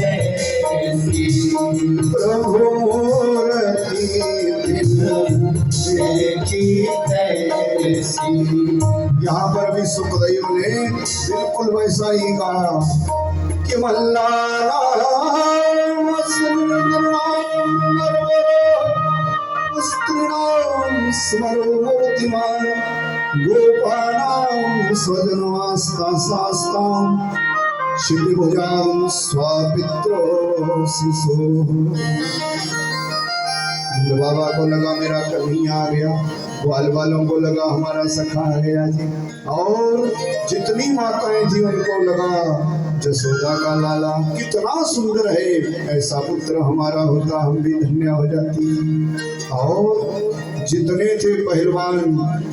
ऐसी। प्रभु यहाँ पर भी सुखदेव ने बिल्कुल वैसा ही कहा कि मल्लानाम स्मरो मूर्तिमान गोपानाम स्वजनवास्ता शास्ताम शिवभुजाम स्वापित्रो शिशो। बाबा को लगा मेरा कन्हैया आ गया, ग्वाल वालों को लगा हमारा सखा आ गया जी, और जितनी माताएं थी उनको लगा जसोदा का लाला कितना सुंदर है, ऐसा पुत्र हमारा होता हम भी धन्य हो जाती। और जितने थे पहलवान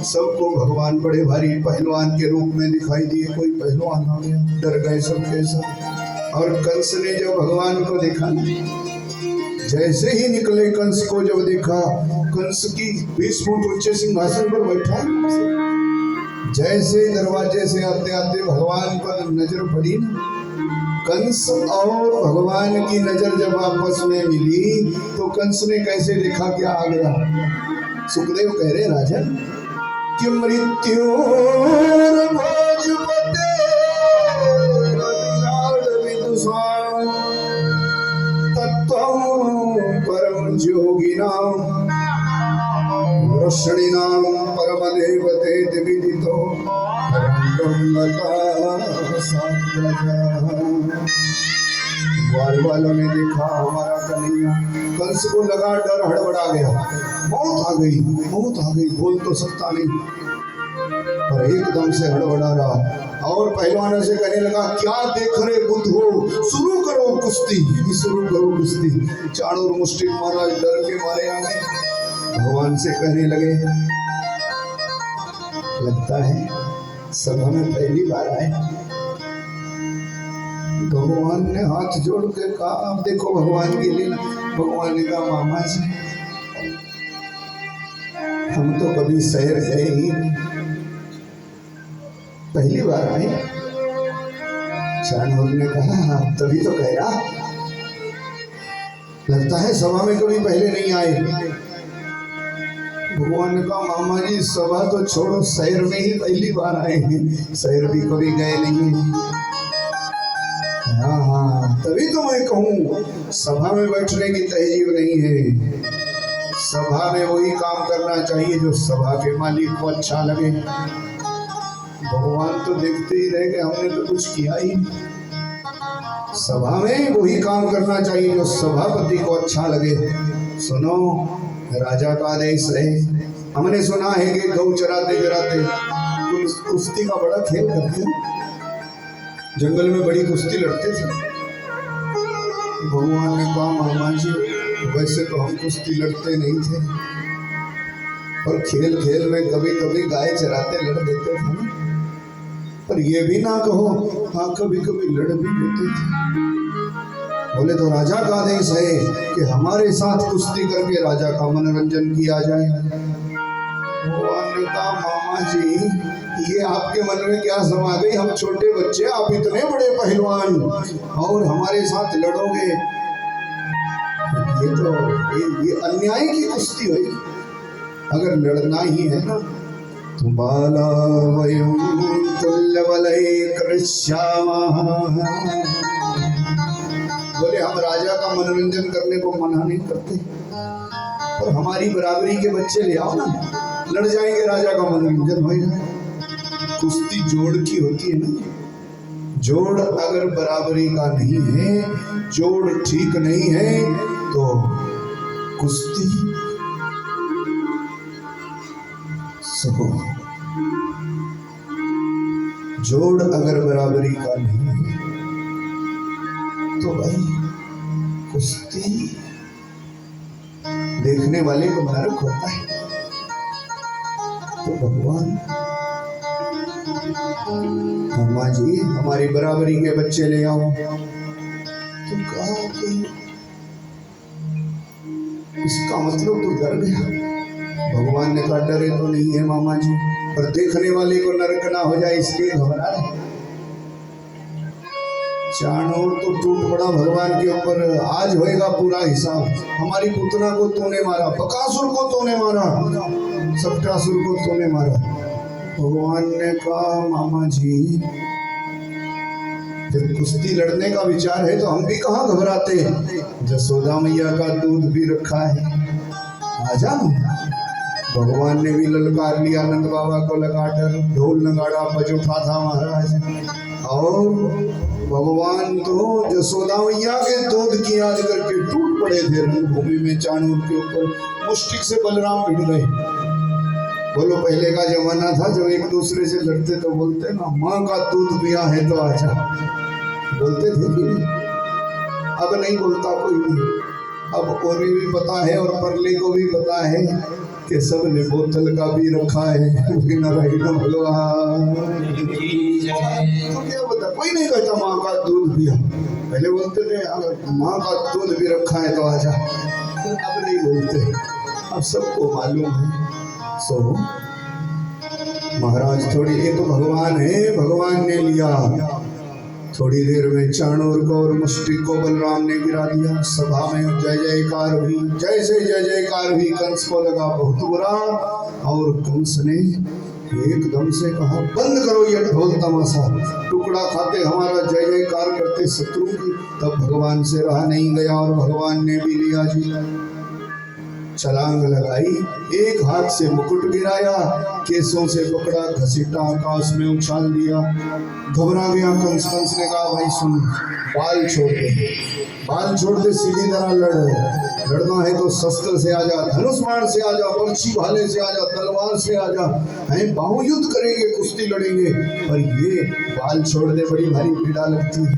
सबको भगवान बड़े भारी पहलवान के रूप में दिखाई दिए। कोई पहलवान आ गया, डर गए सब के सब। और कंस ने जब भगवान को देखा, जैसे ही निकले कंस को जब देखा, कंस की 20 फुट ऊंचे सिंहासन पर बैठा, जैसे दरवाजे से आते आते भगवान पर नजर पड़ी ना, कंस और भगवान की नजर जब आपस में मिली तो कंस ने कैसे देखा क्या आ गया। सुखदेव कह रहे राजन कि मृत्यु परम जोगिनाम वृषणीनाम परम देवते विदितो ग्वाल वालों ने देखा हमारा कन्हैया। कंस को लगा डर, हड़बड़ा गया, मौत आ गई, मौत आ गई, बोल तो सकता नहीं, पर एकदम से हड़बड़ा रहा और पहलवानों से कहने लगा क्या देख रहे बुद्धो, शुरू करो कुश्ती, शुरू करो कुश्ती। चाणूर मुष्टिक महाराज डर के मारे आ गए, भगवान से कहने लगे लगता है सभा में पहली बार आए। भगवान ने हाथ जोड़ के कहा आप देखो भगवान की लीला। भगवान ने कहा मामा जी हम तो कभी शहर गए ही नहीं, पहली बार आए। चाणूर ने कहा हाँ, तभी तो कह रहा, लगता है सभा में कभी पहले नहीं आए। भगवान ने कहा मामा जी सभा तो छोड़ो, शहर में ही पहली बार आए हैं, शहर भी कभी गए नहीं हैं। हाँ हाँ, तभी तो मैं कहूँ सभा में बैठने की तहजीब नहीं है। सभा में वही काम करना चाहिए जो सभा के मालिक को अच्छा लगे। भगवान तो देखते ही रह गए, हमने तो कुछ किया ही नहीं। सभा में वही काम करना चाहिए जो सभापति को अच्छा लगे। सुनो, राजा का आदेश है। हमने सुना है कि गौ चराते चराते कुश्ती का बड़ा खेल करते, जंगल में बड़ी कुश्ती लड़ते थे। भगवान ने कहा मामा जी वैसे तो हम कुश्ती लड़ते नहीं थे, पर खेल खेल में कभी कभी गाय चराते लड़ देते थे ना। पर ये भी ना कहो हाँ कभी कभी लड़ भी लेते थे। बोले तो राजा का आदेश है कि हमारे साथ कुश्ती करके राजा का मनोरंजन किया जाए। भगवान ने कहा मामा जी ये आपके मन में क्या समा गई, हम छोटे बच्चे, आप इतने बड़े पहलवान और हमारे साथ लड़ोगे, ये तो ये अन्याय की कुश्ती हुई। अगर लड़ना ही है ना तो बाला वयम तुल्यबलै कृष्यामः। बोले हम राजा का मनोरंजन करने को मना नहीं करते, पर हमारी बराबरी के बच्चे ले आओ ना, लड़ जाएंगे, राजा का मनोरंजन होगा। कुश्ती जोड़ की होती है ना, जोड़ अगर बराबरी का नहीं है, जोड़ ठीक नहीं है तो कुश्ती सो। जोड़ अगर बराबरी का नहीं है तो भाई कुश्ती देखने वाले को नरक होता है। तो भगवान अम्मा जी हमारी बराबरी के बच्चे ले आओ। तो कहा कि इसका मतलब तो डर गया। भगवान ने कहा डरे तो नहीं है मामा जी, पर देखने वाले को नरक ना हो जाए इसलिए घबरा रहे। चाणूर तो टूट पड़ा भगवान के ऊपर, आज होएगा पूरा हिसाब। हमारी पुतना को तूने मारा, बकासुर को तूने मारा, सप्टासुर को तूने मारा। भगवान ने कहा मामा जी जब कुश्ती लड़ने का विचार है तो हम भी कहाँ घबराते, जसोदा मैया का दूध भी रखा है, आजा। भगवान ने भी ललकार लिया, नंद बाबा को लगा कर ढोल नगाड़ा बज उठा था महाराज। और भगवान तो जसोदा मैया के दूध की याद करके टूट पड़े थे रणभूमि में। चाणूर के ऊपर मुष्टिक से बलराम भिड़ गए। बोलो पहले का जमाना था जब एक दूसरे से लड़ते तो बोलते ना माँ का दूध पिया है तो आजा, बोलते थे कि नहीं? अब नहीं बोलता कोई नहीं। अब उन्हें भी पता है और परले को भी पता है कि सब ने बोतल का भी रखा है। भगवान तो क्या बता, कोई नहीं कहता माँ का दूध पिया। पहले बोलते थे अगर माँ का दूध भी रखा है तो आजा, अब नहीं बोलते, अब सबको मालूम है। सो महाराज थोड़ी, ये तो भगवान है, भगवान ने लिया। थोड़ी देर में चाणूर को और मुष्टिक को बलराम ने गिरा दिया। सभा में जय जयकार हुई, जैसे जय जयकार हुई कंस को लगा बहुत बुरा, और कंस ने एकदम से कहा बंद करो ये ढोल तमाशा, टुकड़ा खाते हमारा जय जयकार करते शत्रु की। तब भगवान से रहा नहीं गया और भगवान ने भी लिया जी, छलांग लगाई, एक हाथ से मुकुट गिराया, केसों से पकड़ा, घसीटा, आकाश में उछाल दिया। घबरा गया कंस। कंस ने कहा भाई सुन, बाल छोड़ दे, बाल छोड़ दे, सीधी तरह लड़ना है तो शस्त्र से आजा, धनुष बाण से आजा, बर्छी भाले से आजा, तलवार से आजा, हैं बाहुयुद्ध करेंगे, कुश्ती लड़ेंगे। पर ये बाल छोड़ दे, बड़ी भारी पीड़ा लगती है,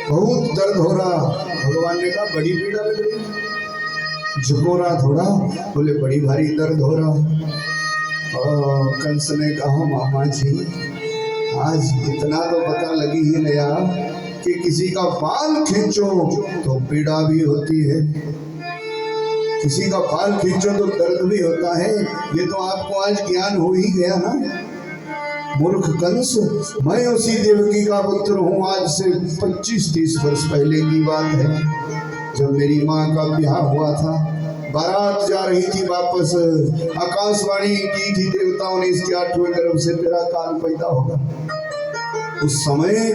बहुत दर्द हो रहा। भगवान ने कहा बड़ी पीड़ा लग रही है, झुको रहा थोड़ा, बोले बड़ी भारी दर्द हो रहा। और कंस ने कहा मामा जी आज इतना तो पता लगी ही गया कि किसी का बाल खींचो तो पीड़ा भी होती है, किसी का बाल खींचो तो दर्द भी होता है। ये तो आपको आज ज्ञान हो ही गया ना। मूर्ख कंस, मैं उसी देवकी का पुत्र हूँ। आज से 25-30 वर्ष पहले की बात है, जब मेरी माँ का ब्याह हुआ था। बारात जा रही थी वापस, आकाशवाणी की थी देवताओं ने, इसके 8वें गर्भ से तेरा काल पैदा होगा। उस समय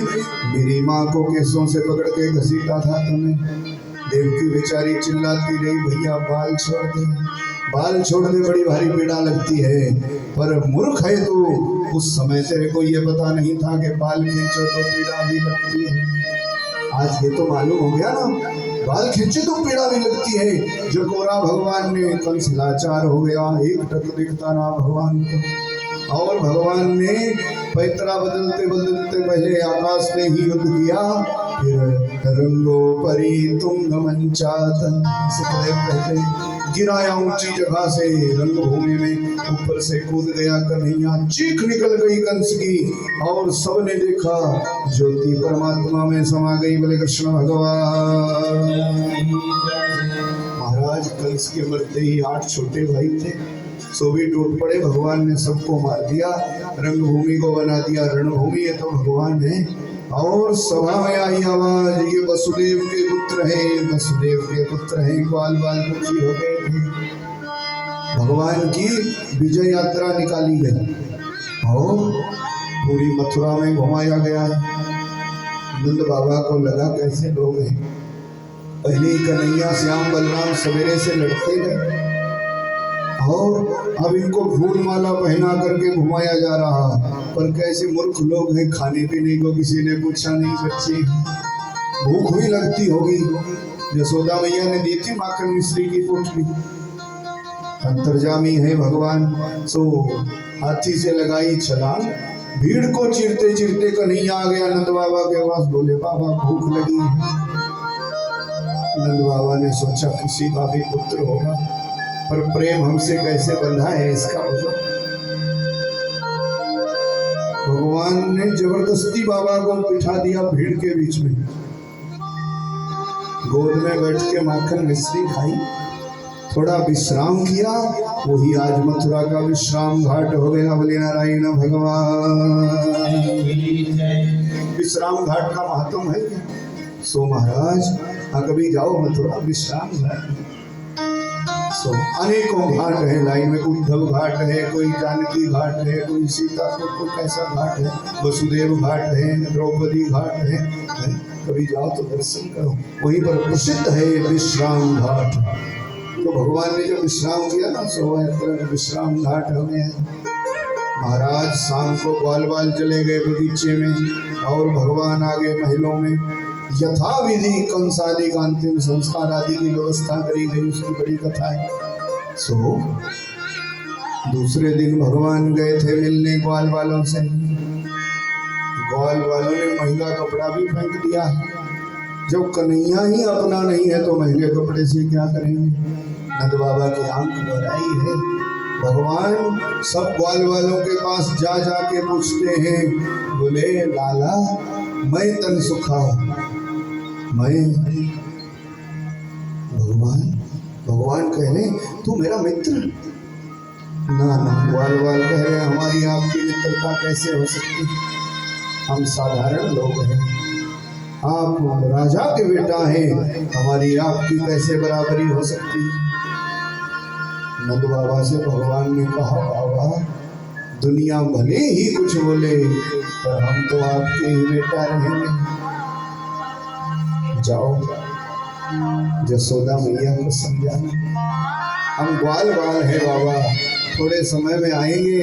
मेरी माँ को केसों से पकड़ के घसीटा था तुमने। देवकी बेचारी चिल्लाती रही, भैया बाल छोड़ दे, बाल छोड़ दे, बड़ी भारी पीड़ा लगती है। पर मूर्ख है तू, उस समय तेरे को ये पता नहीं था कि बाल खींचो तो पीड़ा भी लगती है। आज ये तो मालूम हो गया ना, बाल खींचे तो पीड़ा भी लगती है। जो गोरा भगवान ने कंस लाचार हो गया, एक टक दिखता रहा भगवान को। और भगवान ने पैतरा बदलते बदलते पहले आकाश में ही युद्ध किया, फिर रंगो परी तुंग मंचात, सुखदेव कहते गिराया ऊंची जगह से रंगभूमि में, ऊपर से कूद गया कन्हैया, चीख निकल गई कंस की, और सबने देखा ज्योति परमात्मा में समा गई। बोले कृष्ण भगवान। महाराज कंस के मरते ही 8 छोटे भाई थे, सो भी टूट पड़े। भगवान ने सबको मार दिया, रंगभूमि को बना दिया रणभूमि। ये तो भगवान है। और सभा में आई आवाज, ये वसुदेव के पुत्र हैं, वसुदेव के पुत्र हैं। ग्वाल बाल दुखी हो गए थे। भगवान की विजय यात्रा निकाली गई और पूरी मथुरा में घुमाया गया है। नंद बाबा को लगा कैसे लोग हैं। पहले ही कन्हैया श्याम बलराम सवेरे से लड़ते गए, और अब इनको फूल माला पहना करके घुमाया जा रहा। पर कैसे मूर्ख लोग हैं, खाने पीने को किसी ने पूछा नहीं। बच्चे भूख भी लगती होगी। यशोदा मैया ने दी थी माखन मिश्री की पोटली। अंतर्जामी है भगवान, सो हाथी से लगाई छलांग, भीड़ को चीरते चीरते कन्हैया आ गया नंद बाबा के पास। बोले बाबा भूख लगी है। नंद बाबा ने सोचा किसी का भी पुत्र होगा, पर प्रेम हमसे कैसे बंधा है इसका मतलब। भगवान ने जबरदस्ती बाबा को बिठा दिया भीड़ के बीच में, गोद में बैठ के माखन मिश्री खाई, थोड़ा विश्राम किया। वही आज मथुरा का विश्राम घाट हो गया। बोले नारायण भगवान। विश्राम घाट का महत्व है क्या? सो महाराज कभी जाओ मथुरा विश्राम घाट। सो अनेकों घाट है लाइन में। उद्धव घाट है, कोई जानकी घाट है, कोई सीतापुर को कैसा घाट है, वसुदेव घाट है, द्रौपदी घाट है। कभी जाओ तो दर्शन करो। वहीं पर प्रसिद्ध है विश्राम घाट। तो भगवान ने जो विश्राम किया ना, सो विश्राम घाट हो गया। महाराज शाम को ग्वाल बाल चले गए बगीचे में, और भगवान आ गए महलों में। यथाविधि कंस आदि का अंतिम संस्कार आदि की व्यवस्था करी गई, उसकी बड़ी कथा है। सो दूसरे दिन भगवान गए थे मिलने ग्वाल वालों से। ग्वाल वालों ने महंगा कपड़ा भी फेंक दिया। जब कन्हैया ही अपना नहीं है तो महंगे कपड़े से क्या करेंगे। नंद बाबा की आंख भर आई है। भगवान सब ग्वाल वालों के पास जा जा के पूछते हैं। बोले लाला मैं तन सुखा, मैं भगवान कह रहे तू मेरा मित्र। ना ग्वाल वाल कह रहे हमारी आपकी मित्रता कैसे हो सकती, हम साधारण लोग हैं, आप राजा के बेटा हैं, हमारी आपकी कैसे बराबरी हो सकती। नंद बाबा से भगवान ने कहा बाबा दुनिया भले ही कुछ बोले, पर हम तो आपके ही बेटा रहेंगे। जाओ यशोदा मैया को समझाना, हम ग्वाल बाल है बाबा, थोड़े समय में आएंगे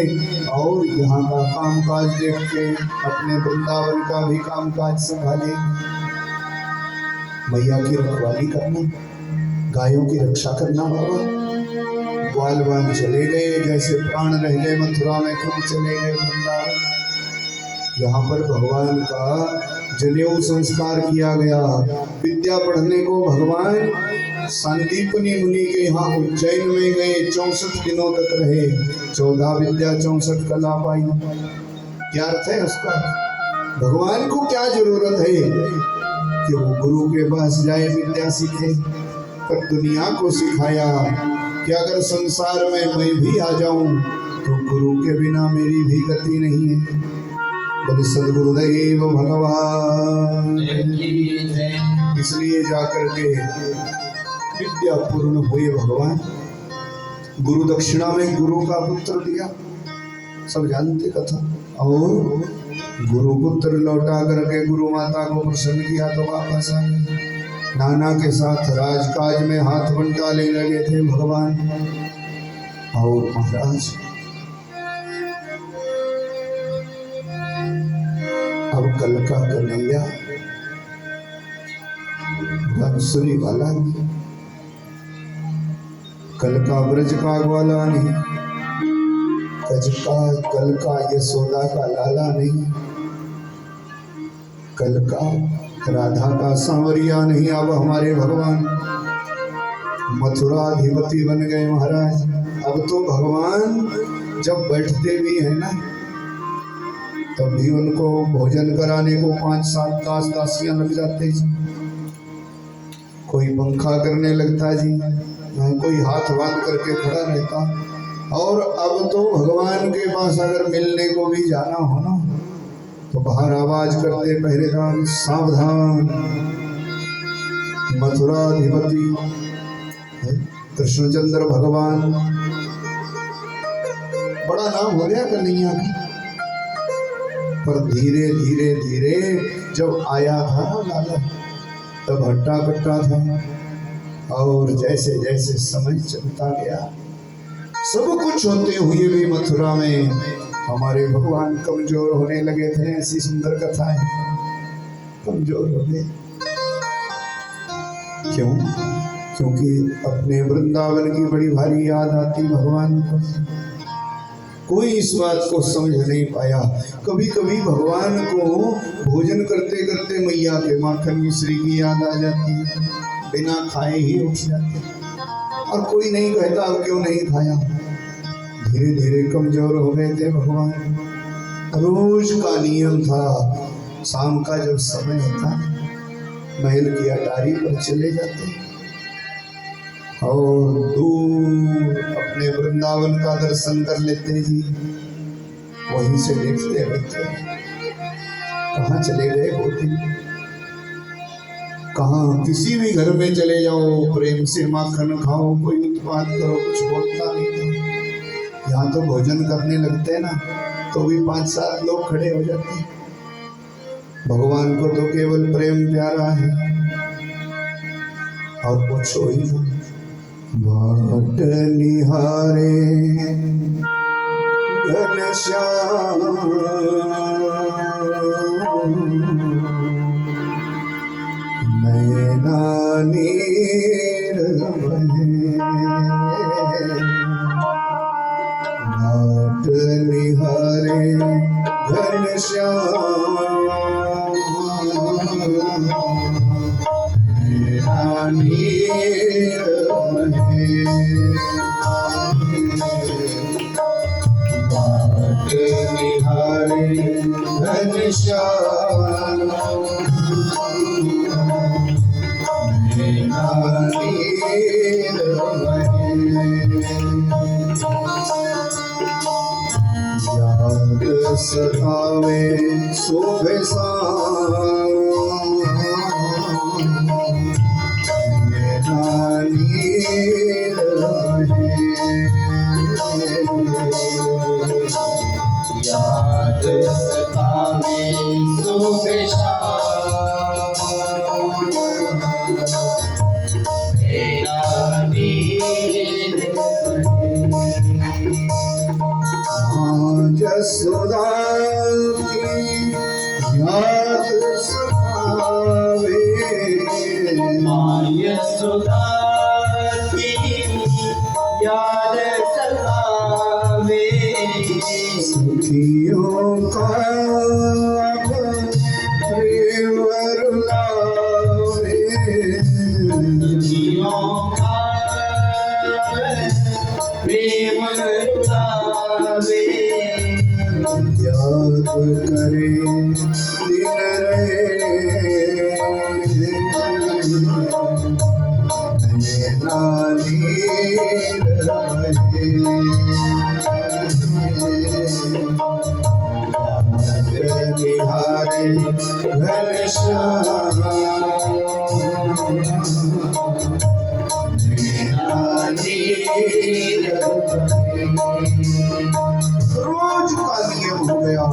और यहाँ का कामकाज देख के अपने वृंदावन का भी कामकाज संभालेंगे। मैया की रखवाली करना, गायों की रक्षा करना बाबा। ग्वाल बाल चले गए, जैसे प्राण रह गए मथुरा में, खुद चले गए वृंदावन। यहाँ पर भगवान का जनेऊ संस्कार किया गया। विद्या पढ़ने को भगवान संदीपनी मुनि के यहाँ उज्जैन में गए, 64 दिनों तक रहे। 14 विद्या 64 कला पाई। क्या अर्थ है उसका? भगवान को क्या जरूरत है कि वो गुरु के पास जाए विद्या सीखे, पर दुनिया को सिखाया कि अगर संसार में मैं भी आ जाऊं तो गुरु के बिना मेरी भी गति नहीं है। बोले सदगुरुदेव भगवान। इसलिए जाकर के विद्या पूर्ण हुए भगवान। गुरु दक्षिणा में गुरु का पुत्र दिया, सब जानते कथा। और गुरु पुत्र लौटा करके गुरु माता को प्रसन्न किया तो वापस आ गए। नाना के साथ राजकाज में हाथ बंटाने लगे थे भगवान। और महाराज अब कल का कन्हैया बांसुरी वाला नहीं, कल का ब्रज का ग्वाला नहीं, कल का यशोदा का लाला नहीं, कल का राधा का सांवरिया नहीं। अब हमारे भगवान मथुराधिपति बन गए महाराज। अब तो भगवान जब बैठते भी है ना, तब भी उनको भोजन कराने को 5-7 दासियां लग जाते जी। कोई पंखा करने लगता जी, कोई हाथ बांध करके खड़ा रहता। और अब तो भगवान के पास अगर मिलने को भी जाना हो ना, तो बाहर आवाज करते पहरेदार सावधान, मथुराधिपति कृष्णचंद्र भगवान। बड़ा नाम हो गया कन्हैया का। पर धीरे धीरे धीरे जब आया था लाला, तब हट्टा कट्टा था। और जैसे जैसे समय चलता गया, सब कुछ होते हुए भी मथुरा में हमारे भगवान कमजोर होने लगे थे। ऐसी सुंदर कथा है, कमजोर हो गए। क्यों? क्योंकि अपने वृंदावन की बड़ी भारी याद आती भगवान को। कोई इस बात को समझ नहीं पाया। कभी कभी भगवान को भोजन करते करते मैया के माखन मिश्री की याद आ जाती है, बिना खाए ही उठ जाते। और कोई नहीं कहता अब क्यों नहीं खाया। धीरे धीरे कमजोर हो गए थे भगवान। रोज का नियम था, शाम का जब समय होता महल की अटारी पर चले जाते और दूर अपने वृंदावन का दर्शन कर लेते जी। वहीं से देखते रहते कहाँ चले गए वो दिन। कहाँ किसी भी घर में चले जाओ, प्रेम से माखन खाओ, कोई उत्पात करो, कुछ बोलता नहीं था। यहाँ तो भोजन करने लगते ना, तो भी 5-7 लोग खड़े हो जाते। भगवान को तो केवल प्रेम प्यारा है और पूछो ही ना। बाट निहारे घनश्याम, नैना नीर बहे। बाट निहारे घनश्याम, नैना नीर बहे। बाट निहारे घनश्याम, नैना नीर बहे। याद सतावे सुबह शाम, नैना नीर बहे। याद सतावे सुबह शाम, नैना नीर बहे। यशोदा की याद सतावे, यशोदा की याद सतावे। सुखियों का प्रेम रुलावे, सुखियों का प्रेम रुलावे। याद करे दिन रहे, नैना नीर बहे। रोज का नियम हो गया,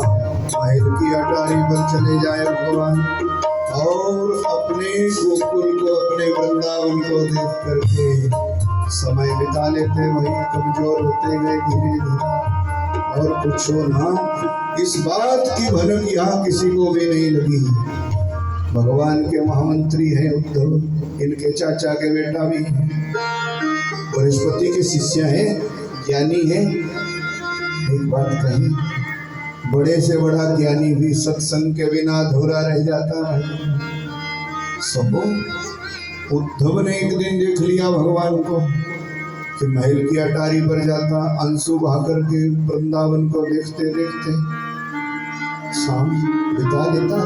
महल की अटारी पर चले जाए भगवान और अपने गोकुल को, अपने वृंदावन को देख करके समय बिता लेते। वही कमजोर होते गए धीरे धीरे। और पूछो ना, इस बात की भनक यहाँ किसी को भी नहीं लगी। भगवान के महामंत्री हैं उद्धव, इनके चाचा के बेटा भी, बृहस्पति के शिष्य हैं, ज्ञानी हैं। एक बात कही, बड़े से बड़ा ज्ञानी भी सत्संग के बिना अधूरा रह जाता है। सबो उद्धव ने एक दिन देख लिया भगवान को कि महल की अटारी पर जाता, अंशु बहाकर के वृंदावन को देखते देखते शाम बिता लेता।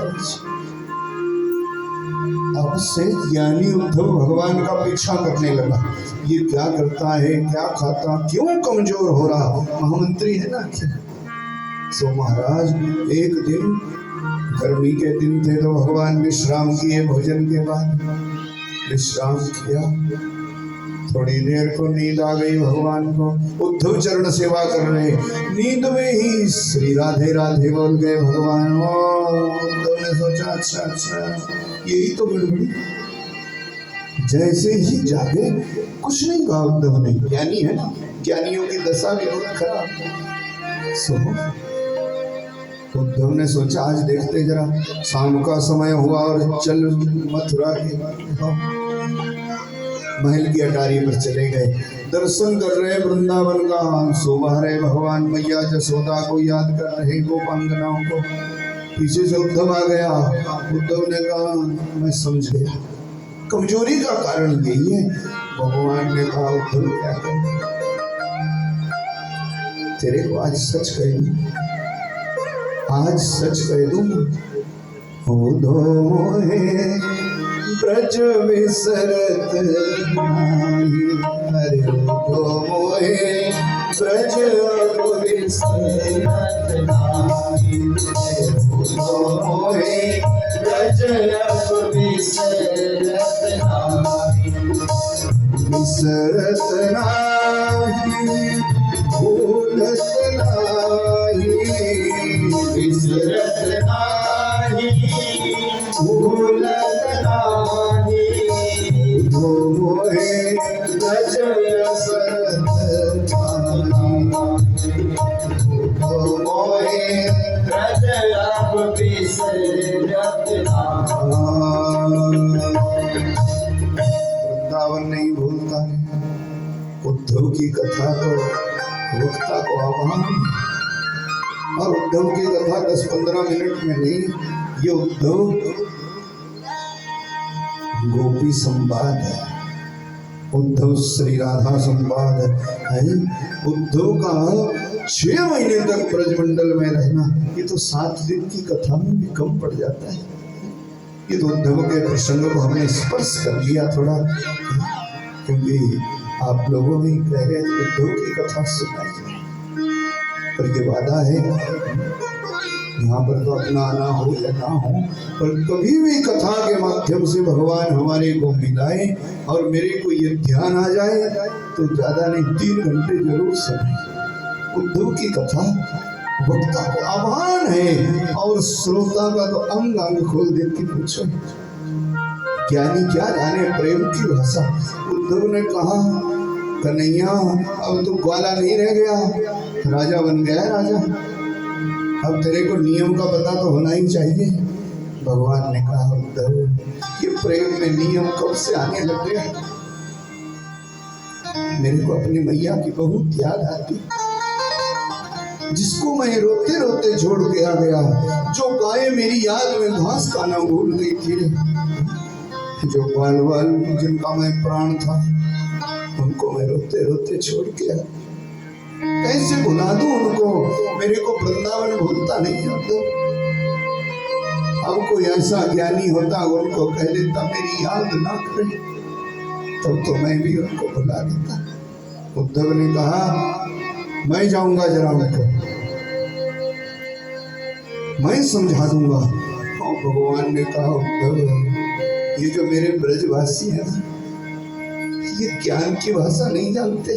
अब से ज्ञानी उद्धव भगवान का पीछा करने लगा। ये क्या करता है, क्या खाता, क्यों कमजोर हो रहा, महामंत्री है ना। सो महाराज एक दिन, गर्मी के दिन थे तो भगवान विश्राम किए, भोजन के बाद विश्राम किया। थोड़ी देर को नींद आ गई भगवान को। उद्धव चरण सेवा कर रहे, नींद में ही श्री राधे राधे बोल गए भगवान। उद्धव ने सोचा अच्छा अच्छा यही तो गड़बड़ी। जैसे ही जागे, कुछ नहीं कहा उद्धव ने, ज्ञानी है ना, ज्ञानियों की दशा भी बहुत खराब। सो उद्धव ने सोचा आज देखते जरा, शाम का समय हुआ और चल मथुरा के महल की अटारी पर चले गए। दर्शन कर रहे वृंदावन का, शोभा रहे भगवान मैया जसोदा को याद कर रहे, गोपांगनाओं को। पीछे से उद्धव आ गया। उद्धव ने कहा मैं समझ गया, कमजोरी का कारण यही है। भगवान ने कहा उद्धव क्या कर, तेरे को आज सच कह दूं, आज सच कह दूं, मोहे ब्रज विसरत नाही, अरे मोहे ब्रज विसरत नाही, मोहे ब्रज विसरत नाही, विसरत नाही, भूलत नाही, विसरत नाही, भूलत नाही, मोहे ब्रज विसरत नाही, मोहे ब्रज विसरत नाही। वृंदावन नहीं भूलता है। उद्धव की कथा को, वक्ता को आह्वान, और उद्धव की कथा 10-15 मिनट में नहीं, ये उद्धव गोपी संवाद है, उद्धव श्री राधा संवाद है। उद्धव का 6 महीने तक ब्रजमंडल में रहना, ये तो 7 दिन की कथा में भी कम पड़ जाता है। ये तो उद्धव के प्रसंग को हमने स्पर्श कर लिया थोड़ा, क्योंकि आप लोगों ने कह गए उद्धव की कथा सुनाई जाए, पर ये वादा है यहाँ पर तो अपना आना हो या ना हो, पर कभी भी कथा के माध्यम से भगवान हमारे को मिलाए और मेरे को ये ध्यान आ जाए तो ज्यादा नहीं 3 घंटे जरूर सुने। उद्धव की कथा वक्ता को आह्वान है और श्रोता का तो अंग अंग खोल दे के पूछो, ज्ञानी क्या जाने प्रेम की भाषा। उद्धव ने कहा कन्हैया अब तो ग्वाला नहीं रह गया, राजा बन गया है राजा, अब तेरे को नियम का पता तो होना ही चाहिए। भगवान ने कहा उद्धव ये प्रेम में नियम कब से आने लग गया, मेरे को अपनी मैया की बहुत याद आती, जिसको मैं रोते रोते छोड़ के आ गया, जो गाय मेरी याद में घास खाना भूल गई थी, जो बाल बाल जिनका मैं प्राण था उनको मैं रोते रोते छोड़ के आया, कैसे भुला दूं उनको, मेरे को वृंदावन भूलता नहीं आता। अब कोई ऐसा ज्ञानी होता उनको कह देता मेरी याद ना करे, तब तो मैं भी उनको भुला देता। उद्धव ने कहा मैं जाऊंगा जरा उनको, मैं समझा दूंगा। भगवान ने कहा उद्धव, ये जो मेरे ब्रजवासी हैं ये ज्ञान की भाषा नहीं जानते।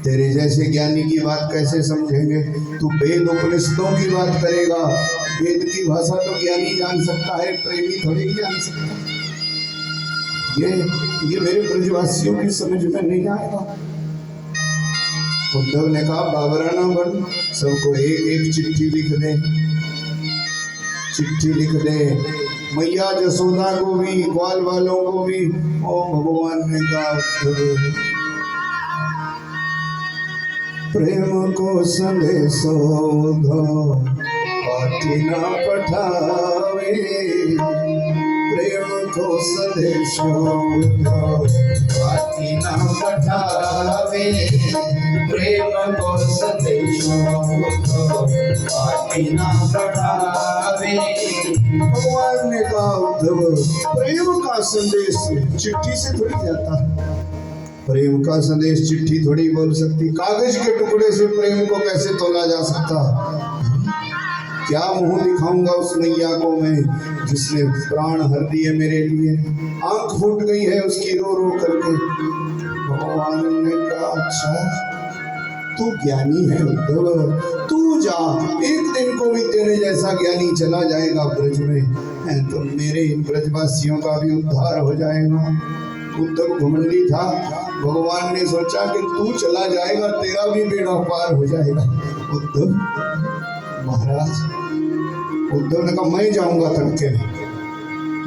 तेरे जैसे ज्ञानी की बात कैसे समझेंगे? तू वेद उपनिषदों की बात करेगा, वेद की भाषा तो ज्ञानी जान सकता है, प्रेमी थोड़ी ही जान सकता है। ये मेरे ब्रजवासियों की समझ में नहीं आएगा। उद्धव ने कहा बाबरा ना बन, सबको एक एक चिट्ठी लिख दे, चिट्ठी लिख दे, मैया जसोदा को भी, ग्वाल वालों को भी। ओ भगवान ने कहा प्रेम को संदेशो दो पाठी ना पठावे, प्रेम को संदेशो दो पाठी ना पठावे, प्रेम को संदेशो दो पाठी ना पठावे। भगवान ने कहा उद्धव, प्रेम का संदेश चिट्ठी से थोड़ी जाता, प्रेम का संदेश चिट्ठी थोड़ी बोल सकती, कागज के टुकड़े से प्रेम को कैसे तोला जा सकता? क्या मुंह दिखाऊंगा उस मैया को मैं जिसने प्राण हर दिए मेरे लिए, आंख फूट गई है उसकी रो रो करके। भगवान ने कहा अच्छा तू ज्ञानी है उद्धव, तू जा, एक दिन को भी तेरे जैसा ज्ञानी चला जाएगा ब्रज में तो मेरे ब्रजवासियों का भी उद्धार हो जाएगा। उद्धव घमंडी था, भगवान ने सोचा कि तू चला जाएगा तेरा भी बेड़ा पार हो जाएगा। उद्धव महाराज, उद्धव ने कहा मैं जाऊंगा तड़के में,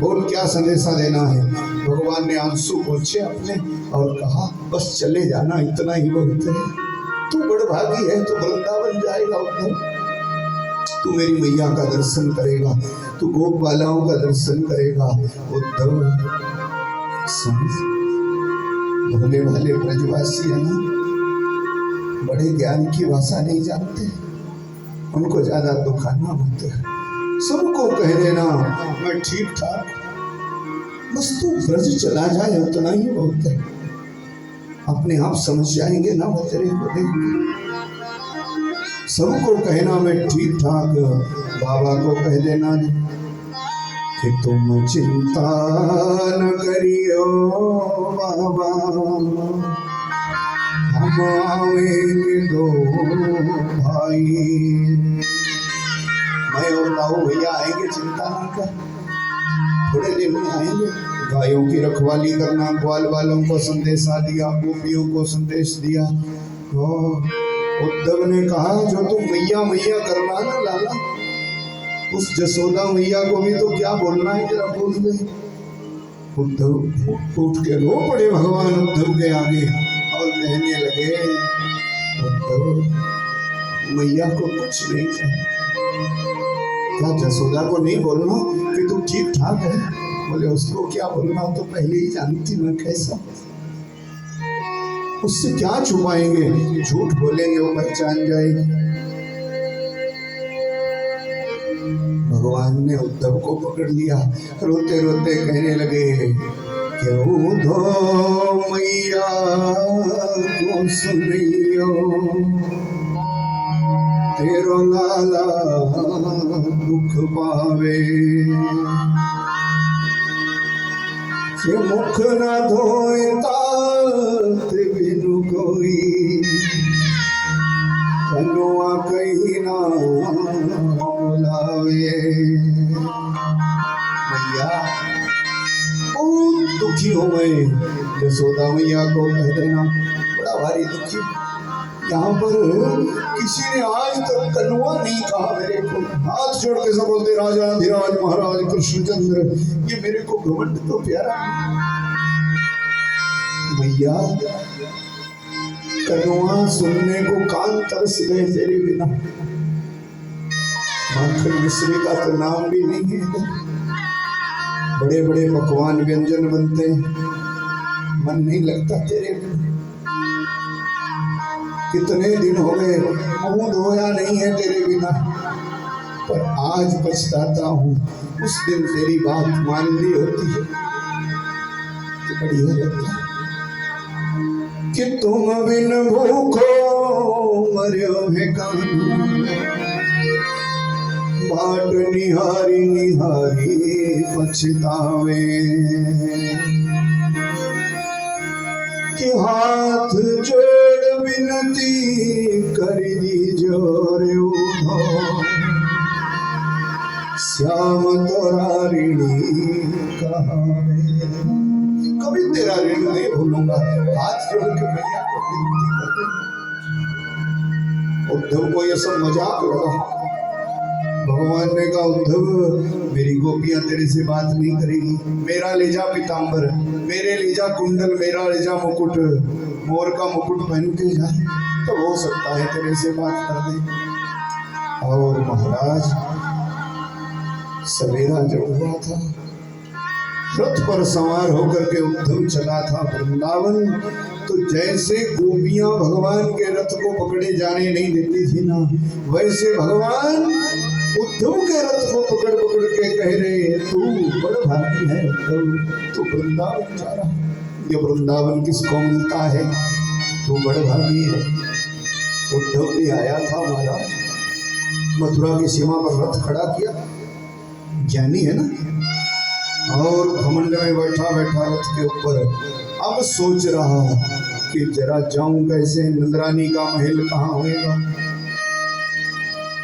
बोल क्या संदेशा देना है? भगवान ने आंसू पोंछे अपने और कहा बस चले जाना, इतना ही बहुत है। तू बड़भागी है, तू वृंदावन जाएगा उद्धव, तू मेरी मैया का दर्शन करेगा, तू गोप बालाओं का दर्शन करेगा। उद्धव भोले भाले ब्रजवासी है ना, बड़े ज्ञान की भाषा नहीं जानते, उनको ज्यादा दुखाना मत, सबको कह देना मैं ठीक ठाक, बस तू ब्रज चला जाए उतना ही बहुत है, अपने आप समझ जाएंगे ना वो तेरे को देख। सबको कहना मैं ठीक ठाक, बाबा को कह देना कि तुम चिंता न करियो बाबा, हम आवेंगे दो भाई, मैं और बाबू भैया आएंगे, चिंता ना कर, थोड़े दिन में आएंगे। गायों की रखवाली करना, ग्वाल वालों को संदेशा दिया, गोपियों को संदेश दिया। उद्धव ने कहा जो तुम मैया मैया करना ना लाला, उस जसोदा मैया को भी तो क्या बोलना है जरा बोल दे। उद्धव उठ के रो पड़े भगवान उद्धव के आगे और कहने लगे उद्धव मैया को कुछ नहीं चाहिए, क्या जसोदा को नहीं बोलना कि तू ठीक ठाक है? बोले उसको क्या बोलना, तो पहले ही जानती मैं कैसा, उससे क्या छुपाएंगे, झूठ बोलेंगे वो पहचान जाएगी। भगवान ने उद्धव को पकड़ लिया, रोते रोते कहने लगे क्यों धो मैया को सुनियो, तेरो लाला दुख पावे, मुख न धोता बिनु कोई, कनुआ कहीं ना बुलावे। मैया बहुत दुखी हो गए, जसोदा मैया को कह देना बड़ा भारी दुखी, यहाँ पर किसी ने आज तक कनुआ नहीं कहा मेरे को, हाथ जोड़ के सब बोलते राजा धीराज महाराज कृष्णचंद्र, ये मेरे को घमंड तो प्यारा। मैया कनुआ सुनने को कान तरस गए तेरे बिना, माखन मिश्री का तो नाम भी नहीं है, बड़े बड़े पकवान व्यंजन बनते हैं, मन नहीं लगता तेरे बिना। कितने दिन हो गए मुंह धोया नहीं है तेरे बिना, पर आज पछताता हूँ, उस दिन तेरी बात मान ली होती है तो बढ़िया लगता कि तुम बिन भूखो मर्यो है कानू, बाट निहारी निहारी पछतावे कि हाथ जोड़ विनती कर दीजो रे उधो श्याम तोरा ऋणी कहावे। कभी तेरा ऋण नहीं भूलूंगा। हाथ जोड़ के भैया को विनती करते। उद्धव को यह सब मजाक लगा। भगवान ने कहा उद्धव मेरी गोपियां तेरे से बात नहीं करेगी। मेरा ले जा पीताम्बर, मेरे ले जा कुंडल, मेरा ले जा मुकुट, मोर का मुकुट पहन के जा तो हो सकता है तेरे से बात कर दे। और महाराज सवेरा जब हुआ था रथ पर सवार होकर के उद्धव चला था वृंदावन। तो जैसे गोपियां भगवान के रथ को पकड़े जाने नहीं देती थी ना, वैसे भगवान उद्धव के रथ को पकड़ पकड़ के कह रहे तू बड़ा भागी है उद्धव, तू वृंदावन जा रहा। ये वृंदावन किसको मिलता है, तू बड़ा भागी है। उद्धव भी आया था महाराज, मथुरा की सीमा पर रथ खड़ा किया, ज्ञानी है ना, और घमंड में बैठा बैठा रथ के ऊपर अब सोच रहा कि जरा जाऊं कैसे, नंदरानी का महल कहाँ होगा।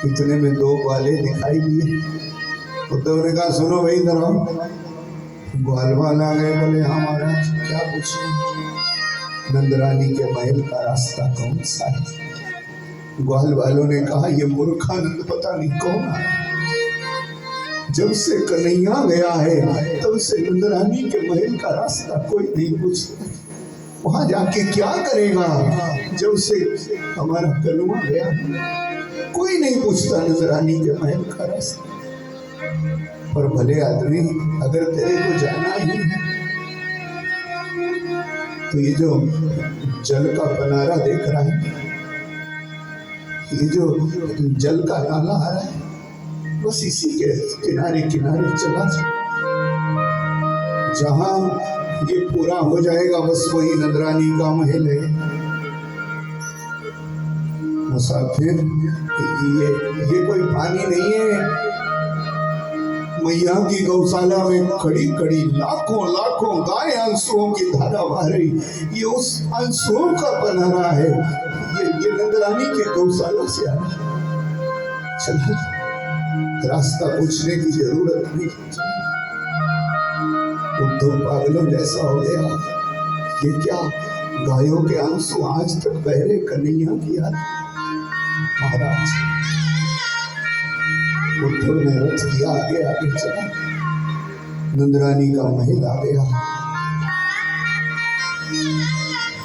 इतने में दो ग्वाले दिखाई दिए। उद्धव ने कहा सुनो भाई इधर आओ। ग्वाल आ गए, बोले हाँ महाराज क्या पूछे। नंदरानी के महल का रास्ता कौन सा है। ग्वाल वालों ने कहा ये मूर्खानंद पता नहीं कौन है, जब से कन्हैया गया है तब से नंदरानी के महल का रास्ता कोई नहीं पूछता। वहां जाके क्या करेगा, जब से हमारा कन्हैया गया कोई नहीं पूछता नंदरानी के महल का रास्ता। पर भले आदमी अगर तेरे को जाना ही है तो ये जो जल का बनारा देख रहा है, ये जो जल का नाला आ रहा है, बस इसी के किनारे किनारे चला जा। जहां ये पूरा हो जाएगा बस वही नंदरानी का महल है। मुसाफिर ये कोई पानी नहीं है। मैया की गौशाला में खड़ी खड़ी लाखों लाखों गाय आंसुओं की धारा बह रही, ये उस आंसुओं का बनारा है। ये नंदरानी के गौशाला से आ रहा। चला रास्ता पूछने की जरूरत नहीं। उद्धव पागलों जैसा हो गया। ये क्या गायों के आंसू आज तक बहरे कन्हैया की याद। महाराज उद्धव ने रथ किया, आगे आगे चला। नंदरानी का महल आ गया।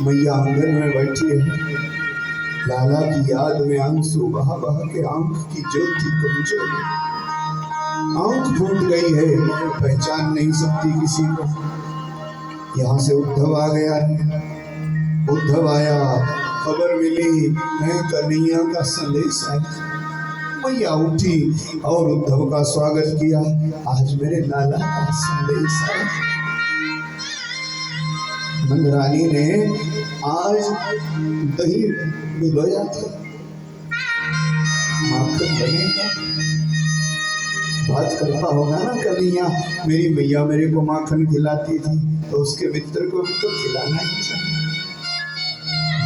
मैया आंगन में बैठी है, लाला की याद में आंसू बहा बहा के आंख की ज्योति कमजोर, आंख फूट गई है, पहचान नहीं सकती किसी को। यहाँ से उद्धव आ गया है। उद्धव आया, खबर मिली मैं कन्हैया का संदेश है। मैया उठी और उद्धव का स्वागत किया। आज मेरे लाला का संदेश है। नंदरानी ने आज दही भिगोया था, माखन बनेगा। बात करता होगा ना कन्हैया, मेरी मैया मेरे को माखन खिलाती थी तो उसके मित्र को भी तो खिलाना ही चाहिए।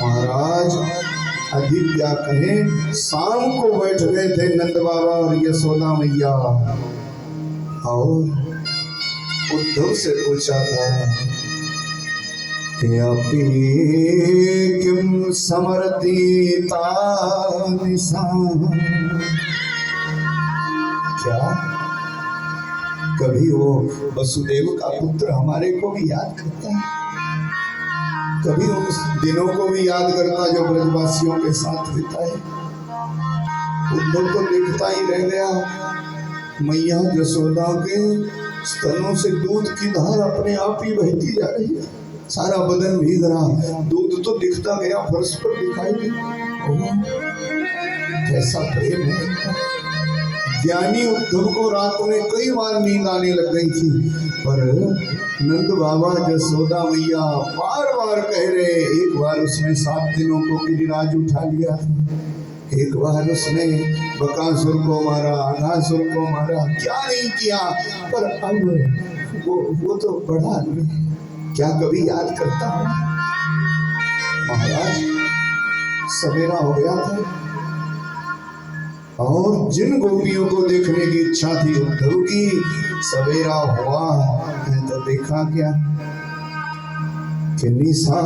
महाराज अधिक क्या कहें, शाम को बैठ गए थे नंद बाबा और यशोदा मैया और उद्धव से पूछा था कि अपी किम समरती क्या कभी वो वसुदेव का पुत्र हमारे को भी याद करता है, कभी उन दिनों को भी याद करता जो ब्रजवासियों के साथ बिताए। उद्धव तो देखता ही रह गया। मैया यशोदा के स्तनों से दूध की धार अपने आप ही बहती जा रही है, सारा बदन भीग रहा, दूध तो दिखता गया, फर्श पर दिखाई दिया। कैसा प्रेम है। ज्ञानी उद्धव को रात में कई बार नींद आने लग गई थी, पर नंद बाबा यशोदा मैया बार बार कह रहे। एक बार उसने 7 दिनों को गिरिराज उठा लिया एक बार उसने बकासुर को मारा, अघासुर को मारा, क्या नहीं किया, पर अब वो तो बड़ा आदमी, क्या कभी याद करता हूँ महाराज सवेरा हो गया था और जिन गोपियों को देखने की इच्छा थी उद्धव की, सवेरा हुआ है तो देखा क्या कि निशा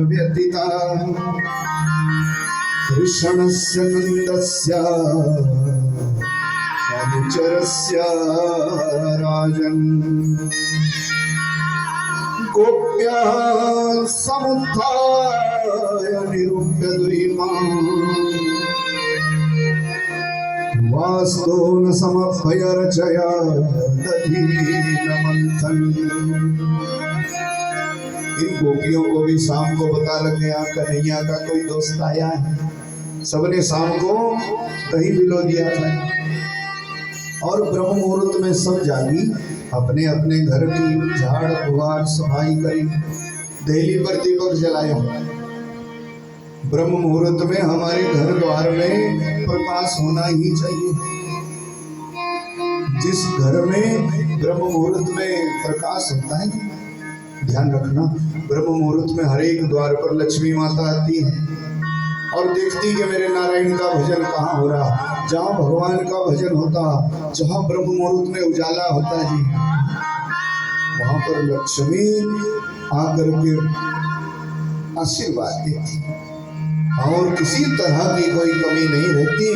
व्यतीता कृष्णस्य नंदस्य अनुचरस्य राजन् गोप्यः समुत्थाय निरूप्य द्विमान् वास्तोन समर्पय रचया दधीनमंथन। इन गोपियों को भी शाम को पता लग गया कन्हैया का कोई दोस्त आया है। सबने शाम को दही पिलो दिया था और ब्रह्म मुहूर्त में सब जागी, अपने अपने घर की झाड़ बुहार सफाई करी, देहली पर दीपक जलाया। ब्रह्म मुहूर्त में हमारे घर द्वार में प्रकाश होना ही चाहिए। जिस घर में ब्रह्म मुहूर्त में प्रकाश होता है, ध्यान रखना, ब्रह्म मुहूर्त में हर एक द्वार पर लक्ष्मी माता आती है और देखती कि मेरे नारायण का भजन कहाँ हो रहा। जहाँ भगवान का भजन होता, जहाँ ब्रह्म मुहूर्त में उजाला होता जी, वहां पर लक्ष्मी आकर के आशीर्वाद देती और किसी तरह की कोई कमी नहीं रहती।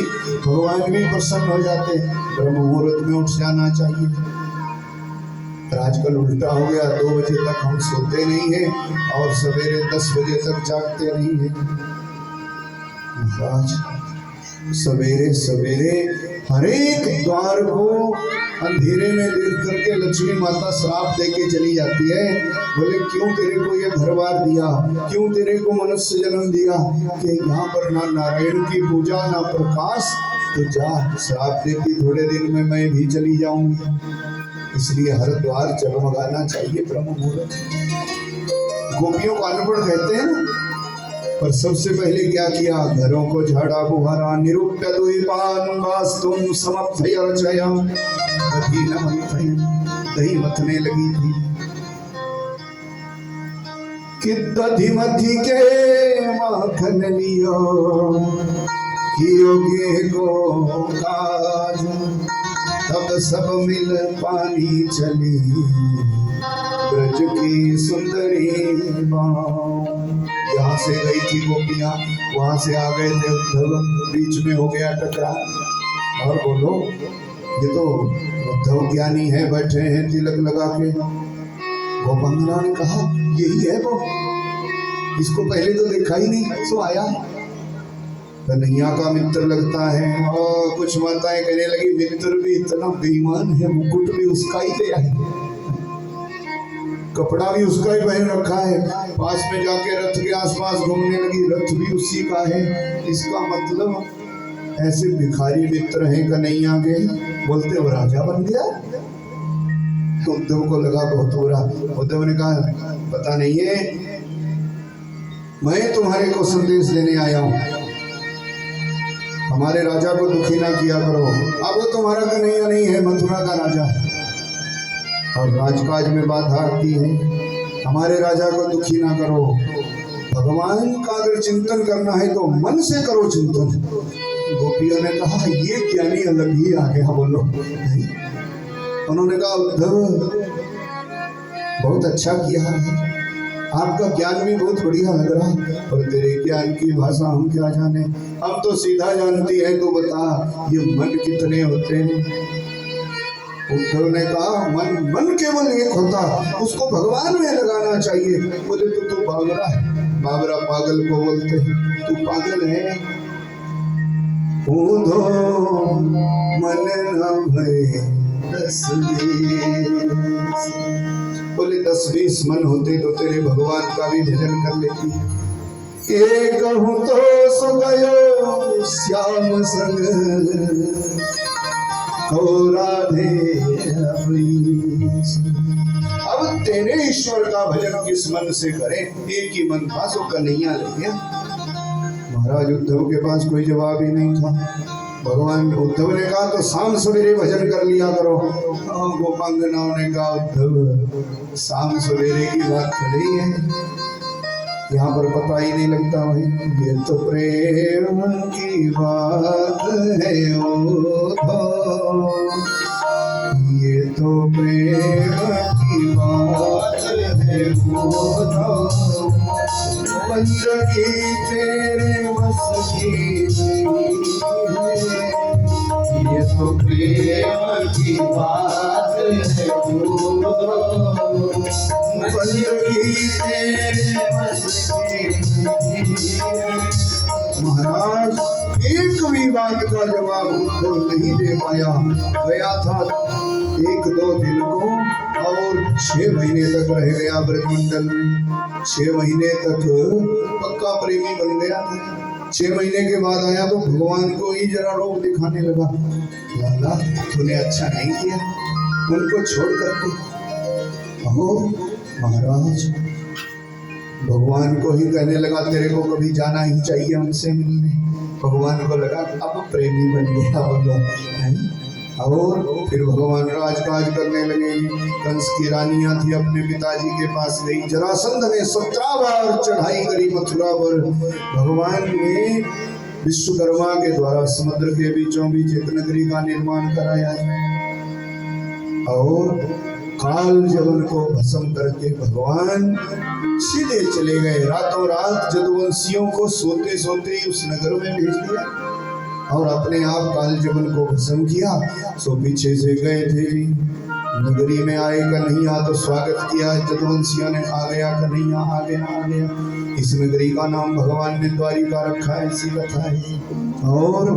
भगवान भी प्रसन्न हो जाते। ब्रह्म मुहूर्त में उठ जाना चाहिए। आजकल उल्टा हो गया, 2 बजे तक हम सोते नहीं हैं और सवेरे 10 बजे तक जागते नहीं हैं। आज सवेरे सवेरे हर एक द्वार को अंधेरे में देख करके लक्ष्मी माता श्राप दे के चली जाती है। बोले क्यों तेरे को ये घर बार दिया, क्यों तेरे को मनुष्य जन्म दिया कि यहाँ पर ना नारायण की पूजा ना प्रकाश, तो जा श्राप देती, थोड़े दिन में मैं भी चली जाऊंगी। इसलिए हर द्वार जगमगाना चाहिए ब्रह्म मुहूर्त। गोपियों को अनपढ़ कहते हैं ना, पर सबसे पहले क्या किया, घरों को झाड़ा बुहारा, निरूप्य द्वीपान् वास्तुं समर्थय रचया दधीनमंथन। दही मथने लगी थी कि दधी मथी के माखन लियो कियोगे को काज। तब सब मिल पानी चली ब्रज की सुंदरी बाँ। यहाँ से गई थी गोपियाँ, वहां से आ गए थे उद्धव, बीच में हो गया टकराव। और बोलो ये तो उद्धव ज्ञानी है, बैठे हैं तिलक लगा के। गोपांगना ने कहा यही है वो, इसको पहले तो देखा ही नहीं, सो आया कन्हैया का मित्र लगता है। और कुछ माताएं कहने लगी मित्र भी इतना बेईमान है, मुकुट भी उसका ही ले आए, कपड़ा भी उसका ही पहन रखा है, पास में जाके रथ के आसपास घूमने लगी, रथ भी उसी का है। इसका मतलब ऐसे भिखारी मित्र हैं कन्हैया के, बोलते वो राजा बन गया। तो उद्धव को लगा बहुत बुरा। उद्धव ने कहा पता नहीं है, मैं तुम्हारे को संदेश देने आया हूँ, हमारे राजा को दुखी ना किया करो। अब वो तुम्हारा कन्हैया नहीं है, मथुरा का राजा है और राजकाज में बाधा आती है। हमारे राजा को दुखी ना करो। भगवान का अगर चिंतन करना है तो मन से करो चिंतन। गोपियों ने कहा ये ज्ञानी अलग ही आ गया। बोलो नहीं। उन्होंने कहा उद्धव बहुत अच्छा किया है, आपका ज्ञान भी बहुत बढ़िया लग रहा है, पर तेरे ज्ञान की भाषा हम क्या जाने, हम तो सीधा जानती है। तो बता ये मन कितने होते हैं। उद्धव ने कहा मन केवल एक होता, उसको भगवान में लगाना चाहिए। बोले तो तू बाबरा है, बाबरा पागल को बोलते हैं, तू पागल है। ऊंधो मन न भय 10-20, बोले 10-20 मन होते तो तेरे भगवान का भी भजन कर लेती। एक कहूँ तो सो गयो श्याम संग राधे। अब तेरे ईश्वर का भजन किस मन से करें, एक ही मन था सो कन्हैया ले गया। महाराज उद्धव के पास कोई जवाब ही नहीं था। भगवान उद्धव ने कहा तो शाम सवेरे भजन कर लिया करो। गोपांगनाओं ने कहा उद्धव शाम सवेरे की बात थोड़ी है, यहाँ पर पता ही नहीं लगता भाई। ये तो प्रेम की बात है उद्धव, ये तो प्रेम की बात है उद्धव, बंदगी तेरे बस की नहीं है, ये तो प्रेम की बात है उद्धव, बंदगी तेरे बस की नहीं है। महाराज एक भी बात का जवाब उद्धव नहीं दे पाया। गया था 1-2 दिन को और 6 महीने तक रह गया ब्रजमंडल में। 6 महीने तक पक्का प्रेमी बन गया था। 6 महीने के बाद आया तो भगवान को ही जरा रोग दिखाने लगा। लाला तूने अच्छा नहीं किया उनको छोड़ करके। अहो महाराज भगवान को ही कहने लगा तेरे को कभी जाना ही चाहिए हमसे मिलने। भगवान को लगा अब प्रेमी बन गया बोलो। और फिर भगवान राजकाज करने लगे। कंस की रानियां थी अपने पिताजी के पास गई। जरासंध ने 17 बार चढ़ाई करी मथुरा पर। भगवान ने विश्वकर्मा के द्वारा समुद्र के बीचों बीच एक नगरी का निर्माण कराया और काल जवन को भस्म करके भगवान सीधे चले गए। रातों रात जदुवंशियों को सोते सोते ही उस नगर में भेज दिया और अपने आप काल जवन को भस्म किया। सो पीछे से गए थे जी नगरी में आए कन्हैया तो स्वागत किया जदुवंशियों ने। आ गया कन्हैया आ गया आ गया। इस नगरी का नाम भगवान ने द्वारिका रखा है, ऐसी कथा है। और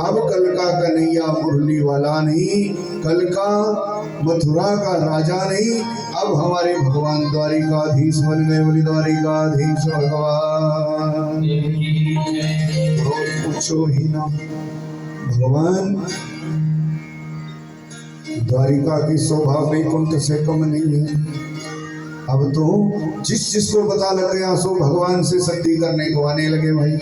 अब कल का कन्हैया मुरली वाला नहीं, कल का मथुरा का राजा नहीं, अब हमारे भगवान द्वारिकाधीश बन गए। बोली द्वारिकाधीश भगवान और पूछो ही ना। भगवान द्वारिका की शोभा वैकुंठ से कम नहीं है। अब तो जिसको पता लग गया सो भगवान से शक्ति करने को आने लगे भाई।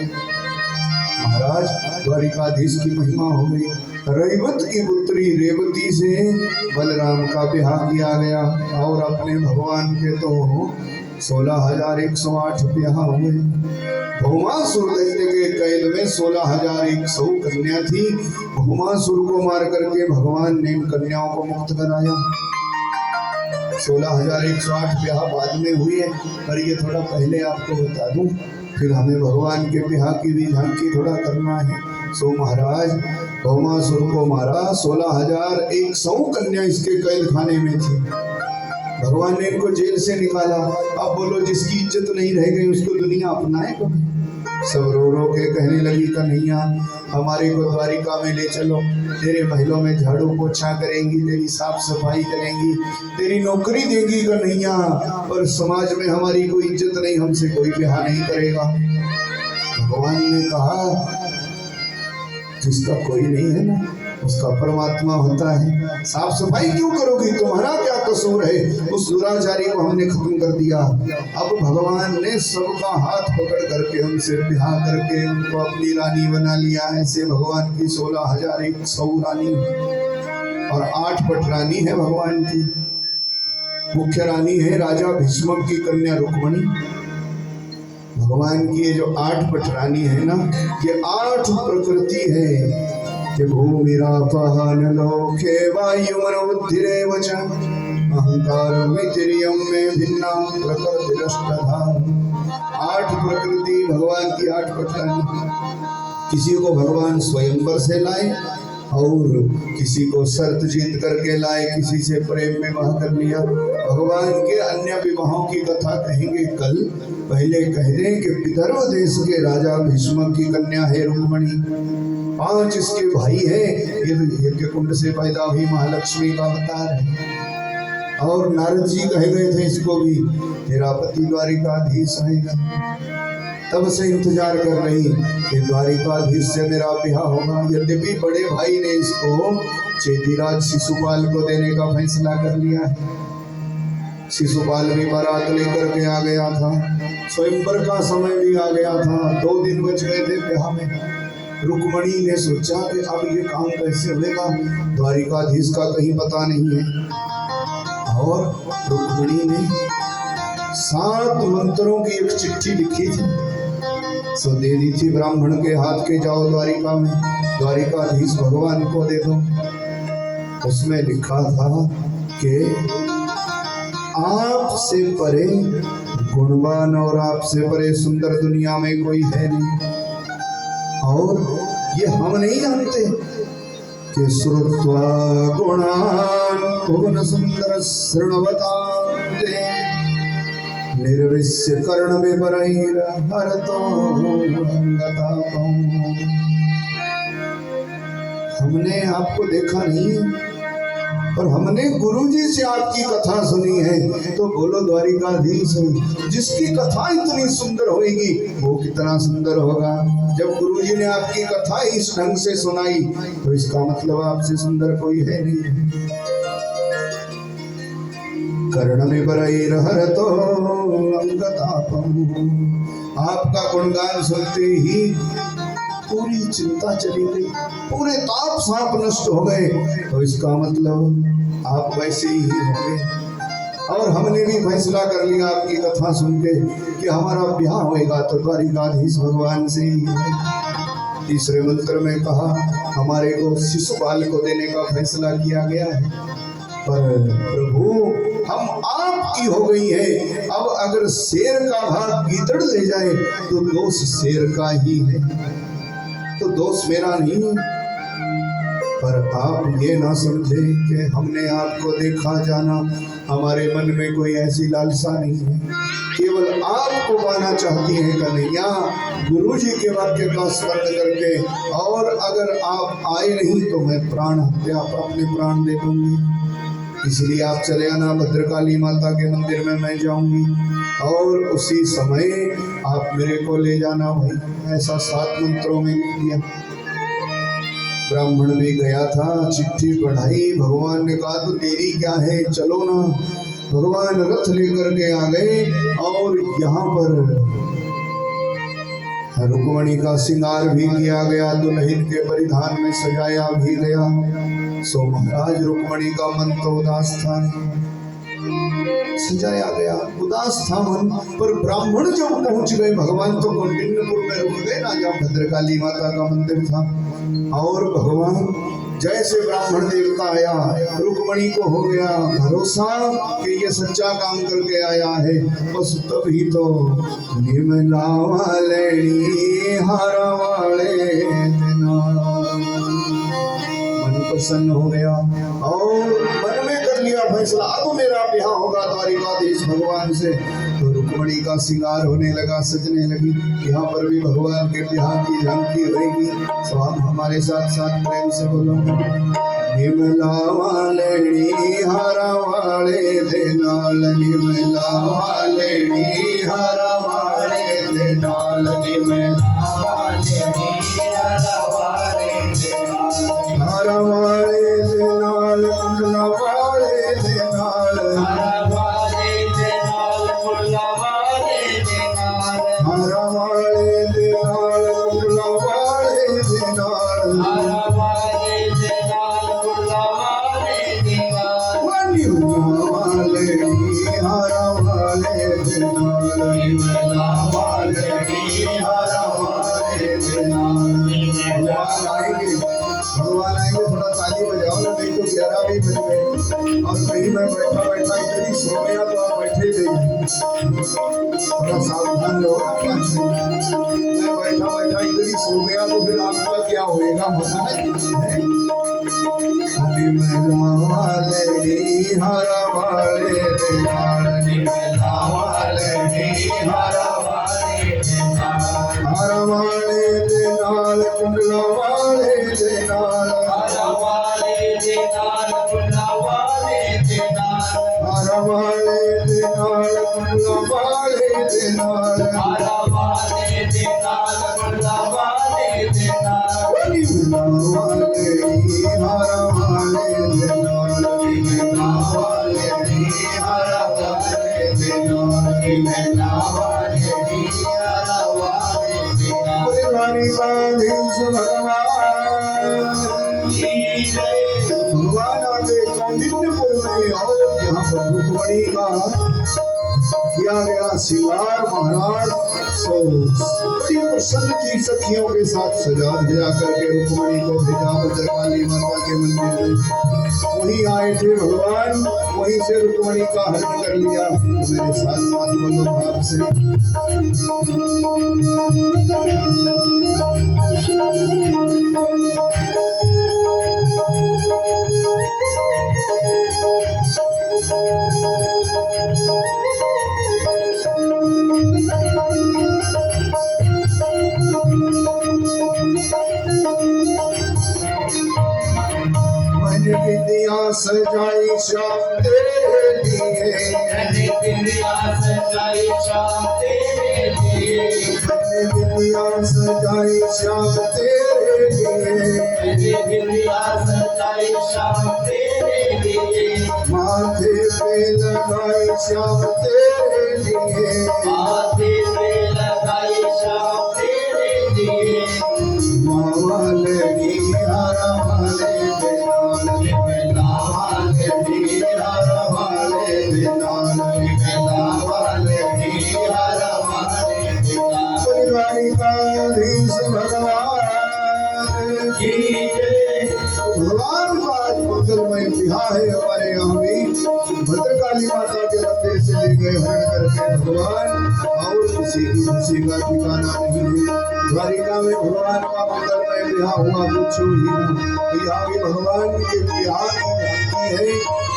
महाराज द्वारिकाधीश की महिमा हो गई। रैवत की पुत्री रेवती से बलराम का ब्याह किया गया और अपने भगवान के तो 16,108 ब्याह हुए। भौमासुर दैत्य के कैद में 16,100 कन्या थी। भौमासुर को मार करके भगवान ने कन्याओं को मुक्त कराया। 16,108 ब्याह बाद में हुए पर ये थोड़ा पहले आपको बता दूं, फिर हमें भगवान के ब्याह की भी झांकी थोड़ा करना है। सो महाराज भौमासुर को मारा। 16,100 कन्या इसके कैद खाने में थी। भगवान ने इनको जेल से निकाला। अब बोलो जिसकी इज्जत नहीं रह गई उसको दुनिया अपनाए कभी। सब रो रो के कहने लगी कन्हैया हमारे को द्वारिका में ले चलो। तेरे महलों में झाड़ू पोछा करेंगी, तेरी साफ सफाई करेंगी, तेरी नौकरी देंगी कन्हैया, पर समाज में हमारी कोई इज्जत नहीं, हमसे कोई ब्याह नहीं करेगा। भगवान ने कहा जिसका कोई नहीं है ना उसका परमात्मा होता है। साफ सफाई क्यों करोगी, तुम्हारा क्या कसूर है। उस दुराचारी को हमने खत्म कर दिया। अब भगवान ने सबका हाथ पकड़ करके उनसे ब्याह करके उनको अपनी रानी बना लिया। ऐसे भगवान की 16,100 रानी और 8 पटरानी है भगवान की। मुख्य रानी है राजा भीष्म की कन्या रुक्मणी। भगवान की ये जो 8 पटरानी है ना, ये 8 प्रकृति है कि भूमिरापहन लोके वायुमनोबुद्धिरेव च अहंकार मितिरियम में भिन्ना प्रकृतिरष्टधा। 8 प्रकृति भगवान की 8 पटरानी। किसी को भगवान स्वयंवर से लाए और किसी को शर्त जीत करके लाए, किसी से प्रेम में बहा कर लिया। भगवान के अन्य विवाहों की कथा कहेंगे कल। पहले कह दें कि विदर्भ देश के राजा भीष्म की कन्या है रुक्मणी। 5 इसके भाई है। ये यज्ञ कुंड से पैदा हुई महालक्ष्मी का अवतार है। और नारद जी कह गए थे इसको भी तेरा पति द्वारिकाधीश रहेगा। तब से इंतजार कर रही कि द्वारिकाधीश से मेरा ब्याह होगा। यद्यपि बड़े भाई ने इसको चेतीराज शिशुपाल को देने का फैसला कर लिया है। शिशुपाल भी बारात लेकर के आ गया था, स्वयंवर का समय भी आ गया था, 2 दिन बच गए थे ब्याह में। रुक्मणी ने सोचा कि अब ये काम कैसे होगा, द्वारिकाधीश का कहीं पता नहीं है। और रुक्मणी ने 7 मंत्रों की एक चिट्ठी लिखी थी, सो दे दी थी ब्राह्मण के हाथ के, जाओ द्वारिका में द्वारिकाधीश भगवान को दे दो। उसमें लिखा था कि आपसे परे गुणवान और आपसे परे सुंदर दुनिया में कोई है नहीं। और ये हम नहीं जानते कि श्रुत्वा गुणान भुवन सुंदर शृण्वतां निर्विश्य कर्ण विपरैर हरतो अंगतापम्। हमने आपको देखा नहीं और हमने गुरुजी से आपकी कथा सुनी है, तो बोलो द्वारिकाधीश जिसकी कथा इतनी सुंदर होगी वो कितना सुंदर होगा। जब गुरुजी ने आपकी कथा इस ढंग से सुनाई तो इसका मतलब आपसे सुंदर कोई है नहीं। कर्ण में बरैर हरतो अंगतापम्। आपका गुणगान सुनते ही पूरी चिंता चली गई, पूरे ताप सांप नष्ट हो गए, तो इसका मतलब आप वैसे ही होंगे। और हमने भी फैसला कर लिया आपकी कथा सुन के कि हमारा ब्याह होएगा तो द्वारिकाधीश भगवान से ही है। तीसरे मंत्र में कहा हमारे को शिशुपाल को देने का फैसला किया गया है, पर प्रभु हम आपकी हो गई है। अब अगर शेर का भाग गीदड़ ले जाए तो दोष शेर का ही है, तो दोष मेरा नहीं। पर आप ये ना समझे कि हमने आपको देखा जाना, हमारे मन में कोई ऐसी लालसा नहीं है, केवल आपको पाना चाहती है कन्हैया। गुरुजी के वाक्य का स्मरण करके, और अगर आप आए नहीं तो मैं प्राण हत्या अपने प्राण दे दूंगी। इसलिए आप चले आना, भद्रकाली माता के मंदिर में मैं जाऊंगी और उसी समय आप मेरे को ले जाना भाई। ऐसा 7 मंत्रों में लिख दिया। ब्राह्मण भी गया था, चिट्ठी पढ़ाई, भगवान ने कहा तो देरी क्या है, चलो ना। भगवान रथ लेकर के आ गए और यहाँ पर रुक्मणी का श्रृंगार भी किया गया, दुल्हन के परिधान में सजाया भी गया। सो महाराज रुक्मणी का मन तो उदास था, सजाया गया, उदास था मन। पर ब्राह्मण जब पहुंच गए, भगवान तो कौंडिन्यपुर में रुक गए ना, जहाँ भद्रकाली माता का मंदिर था। और भगवान जैसे ब्राह्मण देवता आया, रुक्मणी को हो गया भरोसा कि ये सच्चा काम करके आया है। बस तभी तो निमला वाले हारा वाले मन प्रसन्न हो गया और मन में कर लिया फैसला, अब मेरा ब्याह होगा द्वारिकाधीश भगवान से। तो रुक्मणी का श्रृंगार होने लगा, सजने लगी। यहाँ पर भी भगवान के ब्याह की झांकी होगी। तो हम हमारे साथ साथ प्रेम से बोलो, निमला वाले हारा वाले दे नाल, निमला वाले हारा वाले दे नाल, निमला वाले हारा वाले दे नाल, हारा वाले दे नाल, कुंडला वाले दे नाल, हारा वाले दे नाल, कुंडला वाले दे नाल, हारा वाले दे नाल, कुंडला वाले दे नाल, हारा वाले दे नाल, कुंडला वाले दे नाल, निमला वाले हारा वाले दे नाल, निमला वाले हारा वाले दे नाल। भगवान आएंगे, थोड़ा ताली बजाओ ना, नहीं तो 11 भी बज गए। और कहीं मैं बैठा बैठा इतनी सो गया तो आप बैठे रहिए, थोड़ा सावधान रहो। मैं बैठा बैठा इतनी सो गया तो फिर आपका क्या होएगा, पता है। निमला वाले हारा वाले दे नाल, निमला वाले हारा वाले दे नाल, हारा वाले दे नाल, कुंडला वाले दे नाल, हारा वाले दे नाल, कुंडला वाले दे नाल, हारा वाले दे नाल, कुंडला वाले दे नाल, हारा वाले दे नाल, कुंडला वाले दे नाल, निमला वाले हारा वाले दे नाल, निमला वाले हारा वाले द्वारिकाधीश भगवान आगे कौंडिन्यपुर में और यहाँ पर रुक्मणी का किया गया श्रृंगार महाराज सो बड़ी प्रसन्न की सखियों के साथ सजा धजा करके रुक्मणी को भेजा भद्रकाली माता के मंदिर में। वहीं आए थे भगवान, वहीं से रुक्मणी का हरण कर लिया। मेरे साथ साथ मनोभाव से विद्या सजाई श्याम तेरे लिए, मैंने विद्या सजाई श्याम तेरे लिए, मैंने विद्या सजाई श्याम तेरे लिए, मैंने विद्या सजाई श्याम तेरे लिए, माथे पे लगाई श्याम तेरे लिए, माथे पे लगाई श्याम तेरे लिए, मावाले हरा वाले भगवान आज मंगलमय बिहार है हमारे यहाँ भी। भद्रकाली माता के मंदिर से ले गए हरण करके भगवान, और किसी की खुशी का ठिकाना नहीं है। द्वारिका में भगवान का मंगलमय बिहार हुआ, पूछो ही ना। यहाँ भी भगवान के बिहार की भक्ति है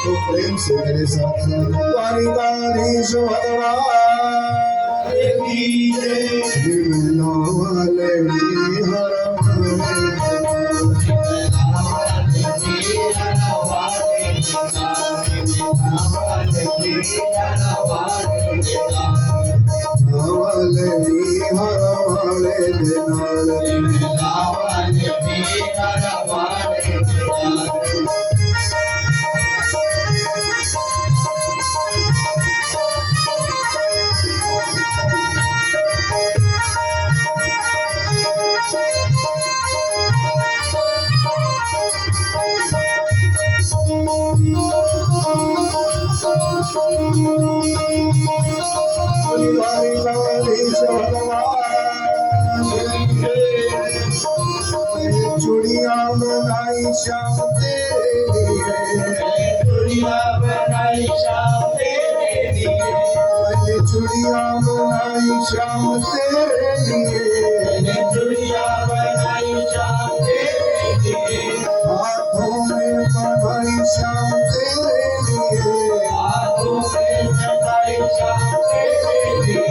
तो प्रेम से मेरे साथ द्वारिकाधीश भगवान चूड़िया बनाई श्याम तेरे लिए, चूड़िया बनाई श्याम तेरे लिए, मैंने चूड़िया बनाई श्याम तेरे लिए, मैंने चूड़िया बनाई श्याम तेरे लिए, हाथों में बनाई श्याम तेरे लिए, हाथों में बनाई श्याम तेरे लिए,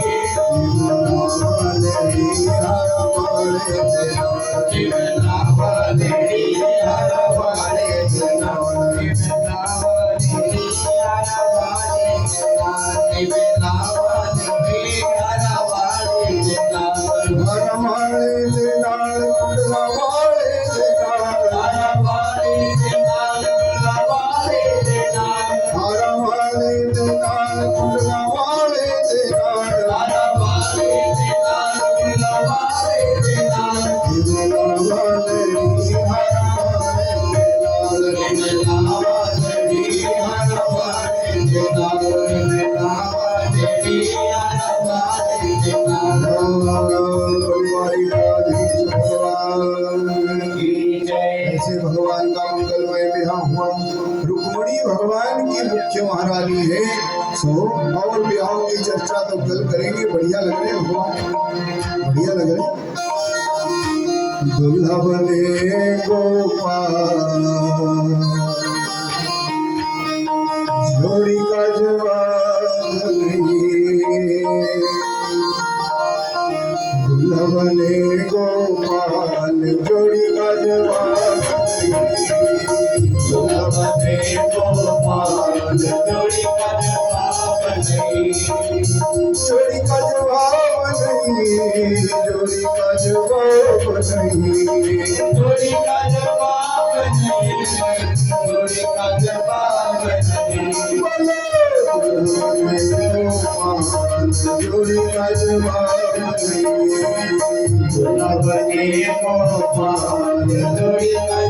भगवान की मुख्य महारानी है। सो और ब्याहों की चर्चा तो कल करेंगे। बढ़िया लग रहे भगवान, बढ़िया लग रहे। दुल्हा बने गोपाल जोड़ी का जवाब नहीं, दुल्हा बने गोपाल जोड़ी का जवाब नहीं, दुल्हा बने गोपाल जोड़ी का जवाब नहीं, जोड़ी का जवाब नहीं, जोड़ी का जवाब नहीं, जोड़ी का जवाब नहीं, जोड़ी का जवाब नहीं, जोड़ी का जवाब नहीं। तुला बने को पार जोड़ी